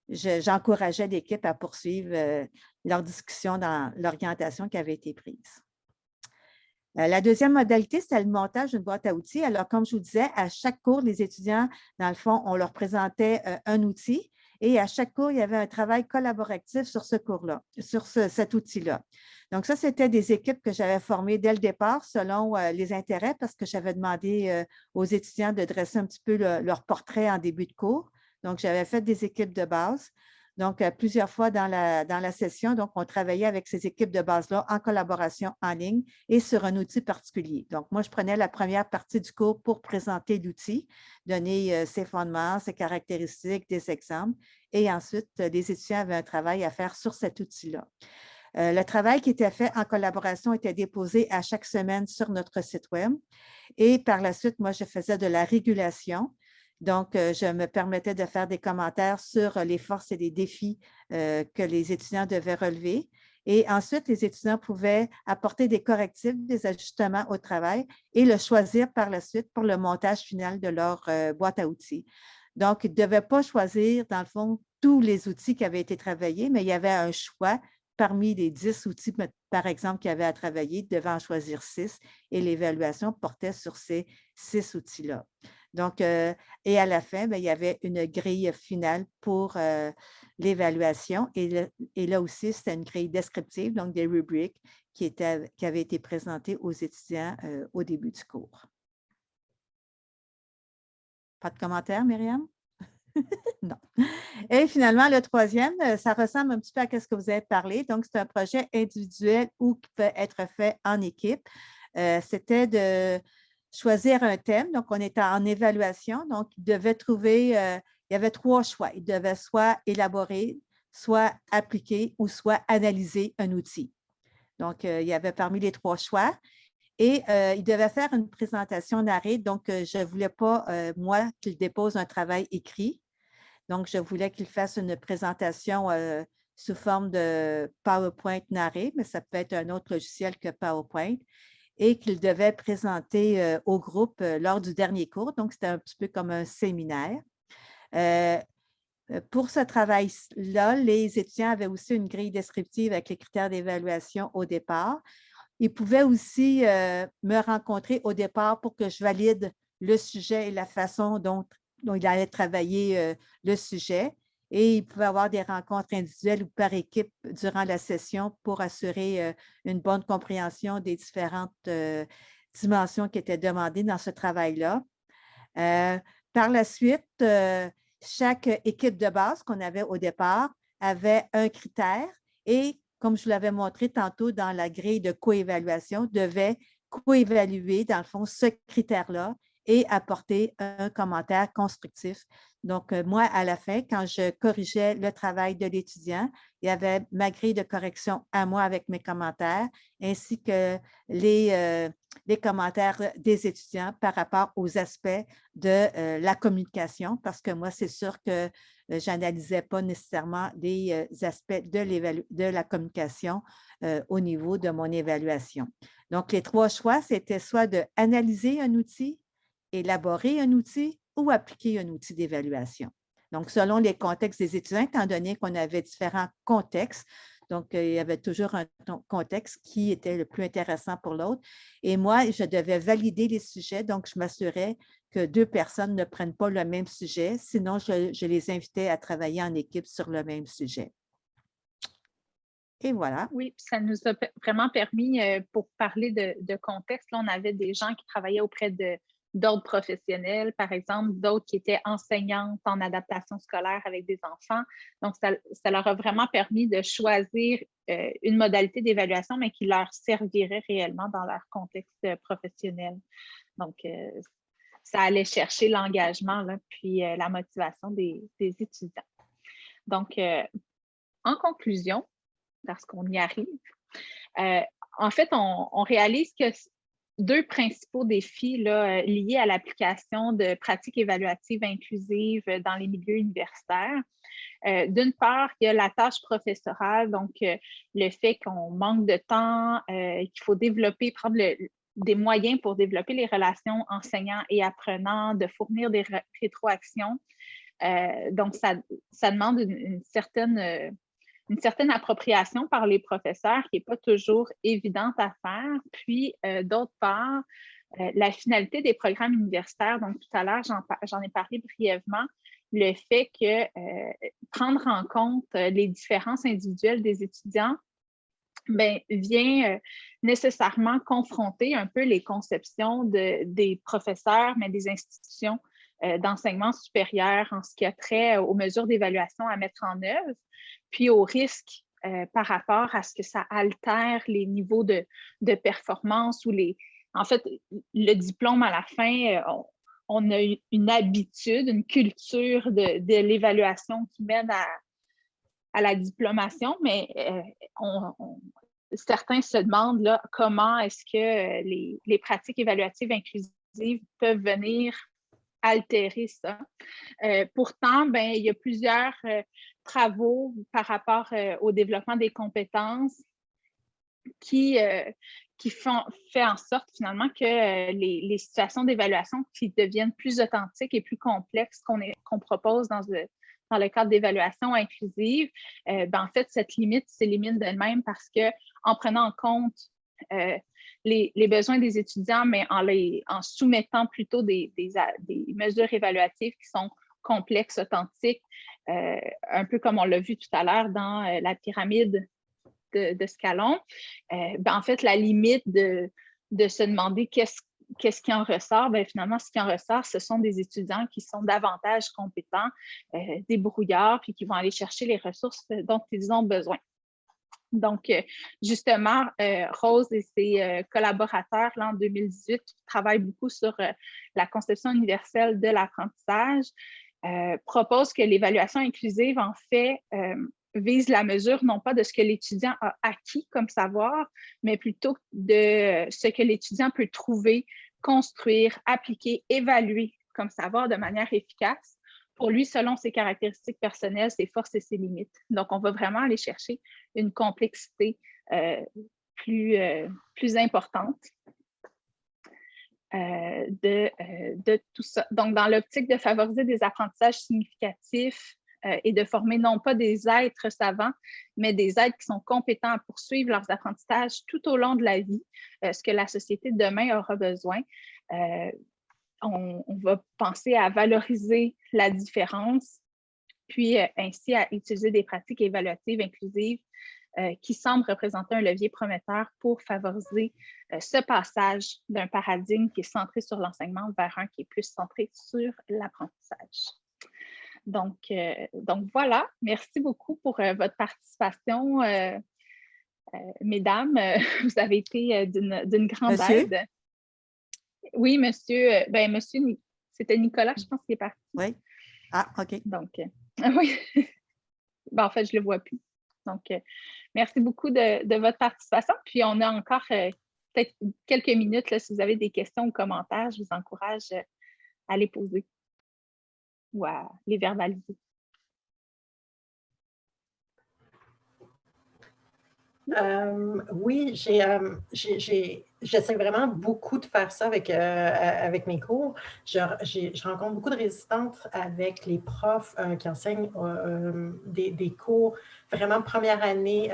j'encourageais l'équipe à poursuivre leur discussion dans l'orientation qui avait été prise. La deuxième modalité, c'est le montage d'une boîte à outils. Alors, comme je vous disais, à chaque cours, les étudiants, dans le fond, on leur présentait un outil et à chaque cours, il y avait un travail collaboratif sur ce cours-là, sur cet outil-là. Donc, ça, c'était des équipes que j'avais formées dès le départ selon les intérêts parce que j'avais demandé aux étudiants de dresser un petit peu leur portrait en début de cours. Donc, j'avais fait des équipes de base. Donc, plusieurs fois dans la session, donc, on travaillait avec ces équipes de base-là en collaboration en ligne et sur un outil particulier. Donc, moi, je prenais la première partie du cours pour présenter l'outil, donner ses fondements, ses caractéristiques, des exemples. Et ensuite, les étudiants avaient un travail à faire sur cet outil-là. Le travail qui était fait en collaboration était déposé à chaque semaine sur notre site Web. Et par la suite, moi, je faisais de la régulation. Donc, je me permettais de faire des commentaires sur les forces et les défis que les étudiants devaient relever. Et ensuite, les étudiants pouvaient apporter des correctifs, des ajustements au travail et le choisir par la suite pour le montage final de leur boîte à outils. Donc, ils ne devaient pas choisir, dans le fond, tous les outils qui avaient été travaillés, mais il y avait un choix parmi les 10 outils, par exemple, qu'ils avaient à travailler, ils devaient en choisir 6 et l'évaluation portait sur ces 6 outils-là. Donc, et à la fin, bien, il y avait une grille finale pour l'évaluation. Et là aussi, c'était une grille descriptive, donc des rubriques qui avaient été présentées aux étudiants au début du cours. Pas de commentaires, Myriam? Non. Et finalement, le troisième, ça ressemble un petit peu à ce que vous avez parlé. Donc, c'est un projet individuel ou qui peut être fait en équipe. C'était de choisir un thème. Donc, on était en évaluation. Donc, il devait trouver, il y avait 3 choix. Il devait soit élaborer, soit appliquer ou soit analyser un outil. Donc, il y avait parmi les 3 choix. Et il devait faire une présentation narrée. Donc, je ne voulais pas, moi, qu'il dépose un travail écrit. Donc, je voulais qu'il fasse une présentation sous forme de PowerPoint narré, mais ça peut être un autre logiciel que PowerPoint, et qu'il devait présenter au groupe lors du dernier cours. Donc, c'était un petit peu comme un séminaire. Pour ce travail-là, les étudiants avaient aussi une grille descriptive avec les critères d'évaluation au départ. Ils pouvaient aussi me rencontrer au départ pour que je valide le sujet et la façon dont il allait travailler le sujet. et il pouvait y avoir des rencontres individuelles ou par équipe durant la session pour assurer une bonne compréhension des différentes dimensions qui étaient demandées dans ce travail-là. Par la suite, chaque équipe de base qu'on avait au départ avait un critère et, comme je vous l'avais montré tantôt dans la grille de coévaluation, devait coévaluer, dans le fond, ce critère-là et apporter un commentaire constructif. Donc, moi, à la fin, quand je corrigeais le travail de l'étudiant, il y avait ma grille de correction à moi avec mes commentaires, ainsi que les commentaires des étudiants par rapport aux aspects de la communication, parce que moi, c'est sûr que je n'analysais pas nécessairement des aspects de la communication au niveau de mon évaluation. Donc, les 3 choix, c'était soit d'analyser un outil, élaborer un outil ou appliquer un outil d'évaluation. Donc, selon les contextes des étudiants, étant donné qu'on avait différents contextes, donc il y avait toujours un contexte qui était le plus intéressant pour l'autre. Et moi, je devais valider les sujets, donc je m'assurais que 2 personnes ne prennent pas le même sujet, sinon je les invitais à travailler en équipe sur le même sujet. Et voilà. Oui, ça nous a vraiment permis, pour parler de contexte, là, on avait des gens qui travaillaient auprès d'autres professionnels, par exemple, d'autres qui étaient enseignantes en adaptation scolaire avec des enfants. Donc, ça leur a vraiment permis de choisir une modalité d'évaluation, mais qui leur servirait réellement dans leur contexte professionnel. Donc, ça allait chercher l'engagement, puis la motivation des étudiants. Donc, en conclusion, parce qu'on y arrive. En fait, on réalise que 2 principaux défis là, liés à l'application de pratiques évaluatives inclusives dans les milieux universitaires. D'une part, il y a la tâche professorale, donc le fait qu'on manque de temps, qu'il faut développer, prendre des moyens pour développer les relations enseignants et apprenants, de fournir des rétroactions. Donc, ça demande une certaine appropriation par les professeurs qui n'est pas toujours évidente à faire. Puis, d'autre part, la finalité des programmes universitaires, donc tout à l'heure, j'en ai parlé brièvement, le fait que prendre en compte les différences individuelles des étudiants vient nécessairement confronter un peu les conceptions des professeurs, mais des institutions d'enseignement supérieur en ce qui a trait aux mesures d'évaluation à mettre en œuvre, puis aux risques par rapport à ce que ça altère les niveaux de performance ou en fait, le diplôme à la fin, on a une habitude, une culture de l'évaluation qui mène à la diplomation, mais certains se demandent là, comment est-ce que les pratiques évaluatives inclusives peuvent venir altérer ça. Pourtant, il y a plusieurs travaux par rapport au développement des compétences qui fait en sorte finalement que les situations d'évaluation qui deviennent plus authentiques et plus complexes qu'on propose dans le cadre d'évaluation inclusive, en fait, cette limite s'élimine d'elle-même parce qu'en prenant en compte les besoins des étudiants, mais en soumettant plutôt des mesures évaluatives qui sont complexes, authentiques, un peu comme on l'a vu tout à l'heure dans la pyramide de Scalon, en fait, la limite de se demander qu'est-ce qui en ressort, finalement, ce qui en ressort, ce sont des étudiants qui sont davantage compétents, débrouillards, puis qui vont aller chercher les ressources dont ils ont besoin. Donc, justement, Rose et ses collaborateurs, là, en 2018, travaillent beaucoup sur la conception universelle de l'apprentissage, proposent que l'évaluation inclusive, en fait, vise la mesure non pas de ce que l'étudiant a acquis comme savoir, mais plutôt de ce que l'étudiant peut trouver, construire, appliquer, évaluer comme savoir de manière efficace pour lui selon ses caractéristiques personnelles, ses forces et ses limites. Donc, on va vraiment aller chercher une complexité plus importante de tout ça. Donc, dans l'optique de favoriser des apprentissages significatifs et de former non pas des êtres savants, mais des êtres qui sont compétents à poursuivre leurs apprentissages tout au long de la vie, ce que la société de demain aura besoin. On va penser à valoriser la différence puis ainsi à utiliser des pratiques évaluatives inclusives qui semblent représenter un levier prometteur pour favoriser ce passage d'un paradigme qui est centré sur l'enseignement vers un qui est plus centré sur l'apprentissage. Donc voilà, merci beaucoup pour votre participation, mesdames. Vous avez été d'une grande aide. Oui, monsieur, c'était Nicolas, je pense, qui est parti. Oui. Ah, OK. Donc, oui. En fait, je ne le vois plus. Donc, merci beaucoup de votre participation. Puis, on a encore peut-être quelques minutes. Là, si vous avez des questions ou commentaires, je vous encourage à les poser ou à les verbaliser. Oui, j'essaie vraiment beaucoup de faire ça avec mes cours. Je rencontre beaucoup de résistantes avec les profs qui enseignent des cours vraiment première année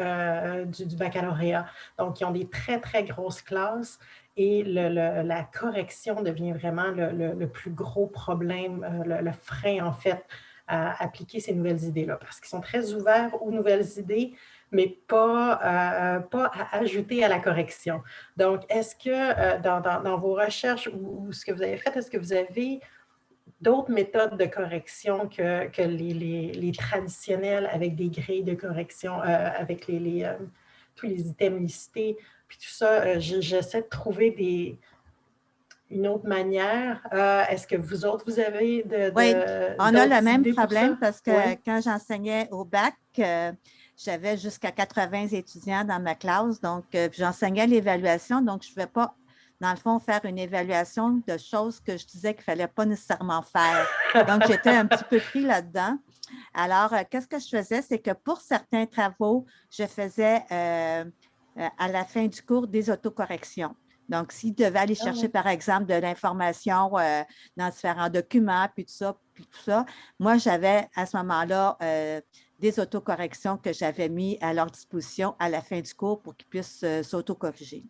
du baccalauréat. Donc, ils ont des très, très grosses classes et la correction devient vraiment le plus gros problème, le frein, en fait, à appliquer ces nouvelles idées-là, parce qu'ils sont très ouverts aux nouvelles idées, mais pas à ajouter à la correction. Donc, est-ce que dans vos recherches ou ce que vous avez fait, est-ce que vous avez d'autres méthodes de correction que les traditionnelles avec des grilles de correction, avec tous les items listés, puis tout ça? J'essaie de trouver une autre manière. Est-ce que vous autres, vous avez Oui, on a le même problème parce que oui. Quand j'enseignais au bac, j'avais jusqu'à 80 étudiants dans ma classe, donc j'enseignais l'évaluation, donc je ne pouvais pas, dans le fond, faire une évaluation de choses que je disais qu'il ne fallait pas nécessairement faire. Donc, j'étais un petit peu pris là-dedans. Alors, qu'est-ce que je faisais? C'est que pour certains travaux, je faisais à la fin du cours des autocorrections. Donc, s'ils devaient aller chercher, par exemple, de l'information dans différents documents, puis tout ça, moi, j'avais à ce moment-là des autocorrections que j'avais mis à leur disposition à la fin du cours pour qu'ils puissent s'autocorriger.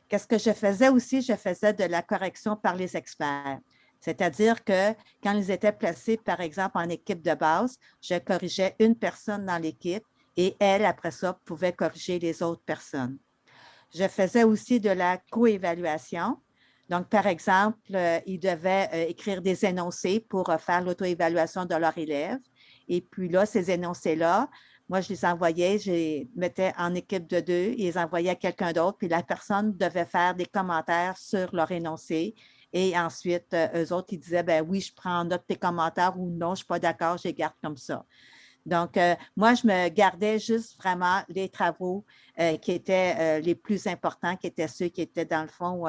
Qu'est-ce que je faisais aussi? Je faisais de la correction par les experts. C'est-à-dire que quand ils étaient placés, par exemple, en équipe de base, je corrigeais une personne dans l'équipe et elle, après ça, pouvait corriger les autres personnes. Je faisais aussi de la coévaluation. Donc, par exemple, ils devaient écrire des énoncés pour faire l'auto-évaluation de leurs élèves. Et puis là, ces énoncés-là, moi, je les envoyais, je les mettais en équipe de 2, et les envoyais à quelqu'un d'autre, puis la personne devait faire des commentaires sur leur énoncé. Et ensuite, eux autres, ils disaient, ben oui, je prends en note tes commentaires ou non, je ne suis pas d'accord, je les garde comme ça. Donc, moi, je me gardais juste vraiment les travaux qui étaient les plus importants, qui étaient ceux qui étaient, dans le fond,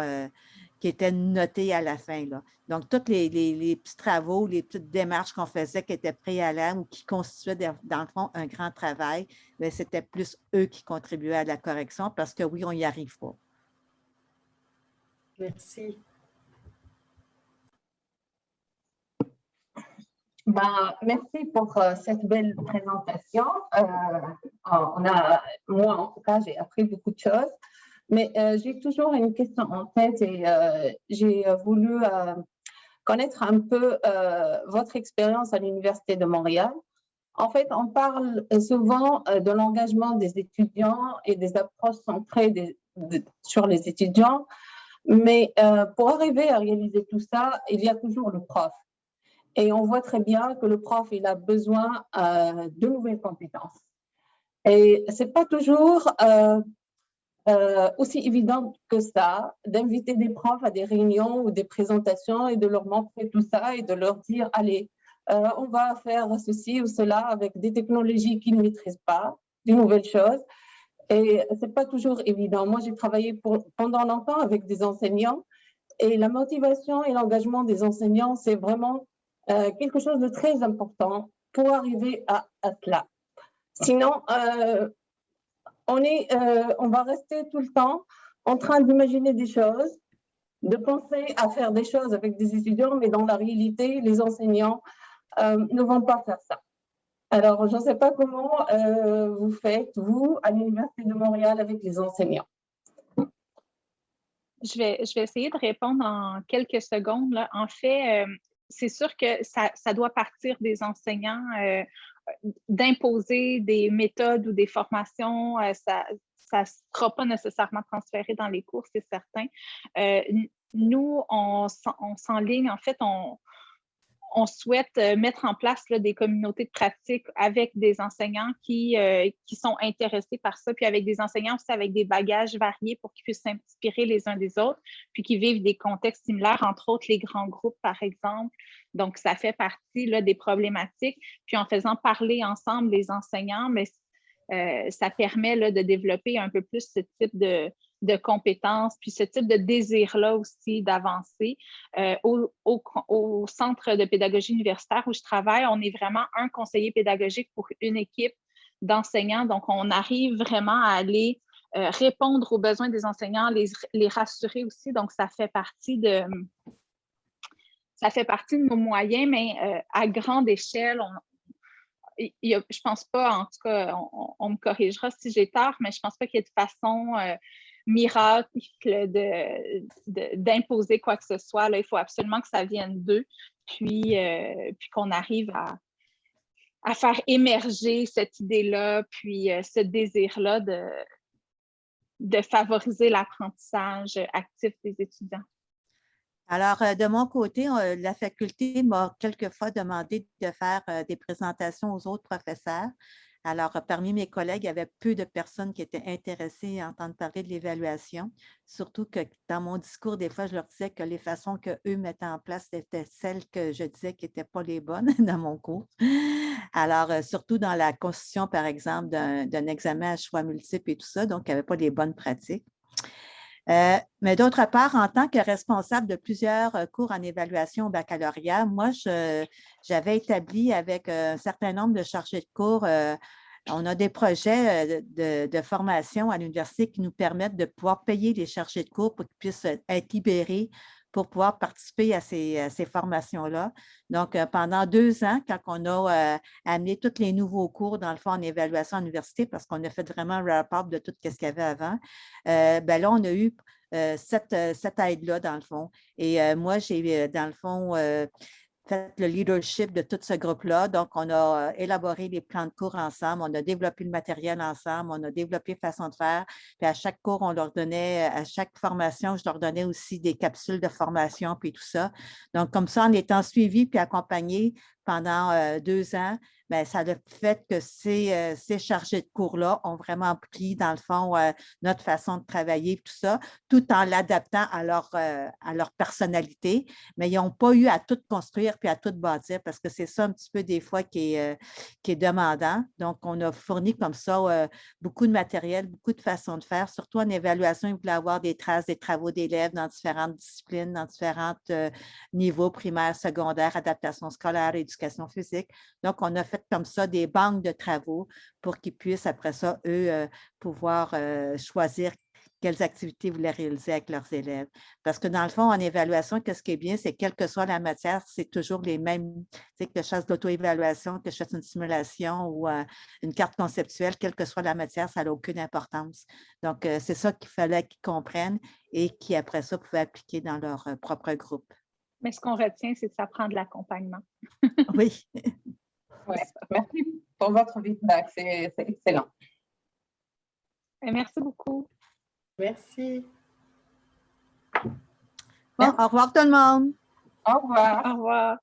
qui étaient notés à la fin, là. Donc, tous les petits travaux, les petites démarches qu'on faisait qui étaient préalables ou qui constituaient, dans le fond, un grand travail, c'était plus eux qui contribuaient à la correction parce que oui, on n'y arrive pas. Merci. Merci pour cette belle présentation. Moi, en tout cas, j'ai appris beaucoup de choses. Mais j'ai toujours une question en tête et j'ai voulu connaître un peu votre expérience à l'Université de Montréal. En fait, on parle souvent de l'engagement des étudiants et des approches centrées sur les étudiants, mais pour arriver à réaliser tout ça, il y a toujours le prof. Et on voit très bien que le prof, il a besoin de nouvelles compétences. Et ce n'est pas toujours aussi évident que ça, d'inviter des profs à des réunions ou des présentations et de leur montrer tout ça et de leur dire, allez, on va faire ceci ou cela avec des technologies qu'ils ne maîtrisent pas, des nouvelles choses. Et ce n'est pas toujours évident. Moi, j'ai travaillé pendant longtemps avec des enseignants et la motivation et l'engagement des enseignants, c'est vraiment quelque chose de très important pour arriver à cela. Sinon, on va rester tout le temps en train d'imaginer des choses, de penser à faire des choses avec des étudiants, mais dans la réalité, les enseignants ne vont pas faire ça. Alors, je ne sais pas comment vous faites, vous, à l'Université de Montréal, avec les enseignants. Je vais essayer de répondre en quelques secondes, là. En fait, c'est sûr que ça doit partir des enseignants d'imposer des méthodes ou des formations. Ça ne sera pas nécessairement transféré dans les cours, c'est certain. Nous, on s'enligne, en fait, on souhaite mettre en place là, des communautés de pratique avec des enseignants qui sont intéressés par ça, puis avec des enseignants aussi avec des bagages variés pour qu'ils puissent s'inspirer les uns des autres, puis qui vivent des contextes similaires, entre autres les grands groupes, par exemple. Donc, ça fait partie là, des problématiques. Puis en faisant parler ensemble les enseignants, mais ça permet là, de développer un peu plus ce type de compétences, puis ce type de désir-là aussi d'avancer. Au Centre de pédagogie universitaire où je travaille, on est vraiment un conseiller pédagogique pour une équipe d'enseignants. Donc, on arrive vraiment à aller répondre aux besoins des enseignants, les rassurer aussi. Donc, ça fait partie de nos moyens, mais à grande échelle, je ne pense pas, en tout cas, on me corrigera si j'ai tort, mais je ne pense pas qu'il y ait de façon miracle d'imposer quoi que ce soit. Là, il faut absolument que ça vienne d'eux, puis qu'on arrive à faire émerger cette idée-là, puis ce désir-là de favoriser l'apprentissage actif des étudiants. Alors, de mon côté, la faculté m'a quelquefois demandé de faire des présentations aux autres professeurs. Alors, parmi mes collègues, il y avait peu de personnes qui étaient intéressées à entendre parler de l'évaluation, surtout que dans mon discours, des fois, je leur disais que les façons qu'eux mettaient en place étaient celles que je disais qui n'étaient pas les bonnes dans mon cours. Alors, surtout dans la constitution, par exemple, d'un examen à choix multiples et tout ça, donc il n'y avait pas les bonnes pratiques. Mais d'autre part, en tant que responsable de plusieurs cours en évaluation au baccalauréat, moi, j'avais établi avec un certain nombre de chargés de cours, on a des projets de formation à l'université qui nous permettent de pouvoir payer les chargés de cours pour qu'ils puissent être libérés pour pouvoir participer à ces formations-là. Donc, pendant 2 ans, quand on a amené tous les nouveaux cours, dans le fond, en évaluation à l'université, parce qu'on a fait vraiment un wrap-up de tout ce qu'il y avait avant, ben là, on a eu cette aide-là, dans le fond. Et moi, j'ai, dans le fond, fait le leadership de tout ce groupe-là. Donc, on a élaboré les plans de cours ensemble, on a développé le matériel ensemble, on a développé façon de faire. Puis à chaque cours, on leur donnait, à chaque formation, je leur donnais aussi des capsules de formation, puis tout ça. Donc, comme ça, en étant suivis puis accompagnés pendant 2 ans, bien, ça a fait que ces chargés de cours-là ont vraiment pris, dans le fond, notre façon de travailler, tout ça, tout en l'adaptant à leur personnalité, mais ils n'ont pas eu à tout construire puis à tout bâtir parce que c'est ça un petit peu des fois qui est demandant. Donc, on a fourni comme ça beaucoup de matériel, beaucoup de façons de faire, surtout en évaluation, ils voulaient avoir des traces des travaux d'élèves dans différentes disciplines, dans différents niveaux primaires, secondaires, adaptation scolaire, éducation physique. Donc, on a fait comme ça des banques de travaux pour qu'ils puissent, après ça, eux, pouvoir choisir quelles activités ils voulaient réaliser avec leurs élèves. Parce que dans le fond, en évaluation, ce qui est bien, c'est quelle que soit la matière, c'est toujours les mêmes, tu sais, que je fasse de l'auto-évaluation, que je fasse une simulation ou une carte conceptuelle, quelle que soit la matière, ça n'a aucune importance. Donc, c'est ça qu'il fallait qu'ils comprennent et qui, après ça, pouvaient appliquer dans leur propre groupe. Mais ce qu'on retient, c'est que ça prend de l'accompagnement. Oui. Ouais. Merci pour votre feedback, c'est excellent. Et merci beaucoup. Merci. Bon, au revoir tout le monde. Au revoir. Au revoir.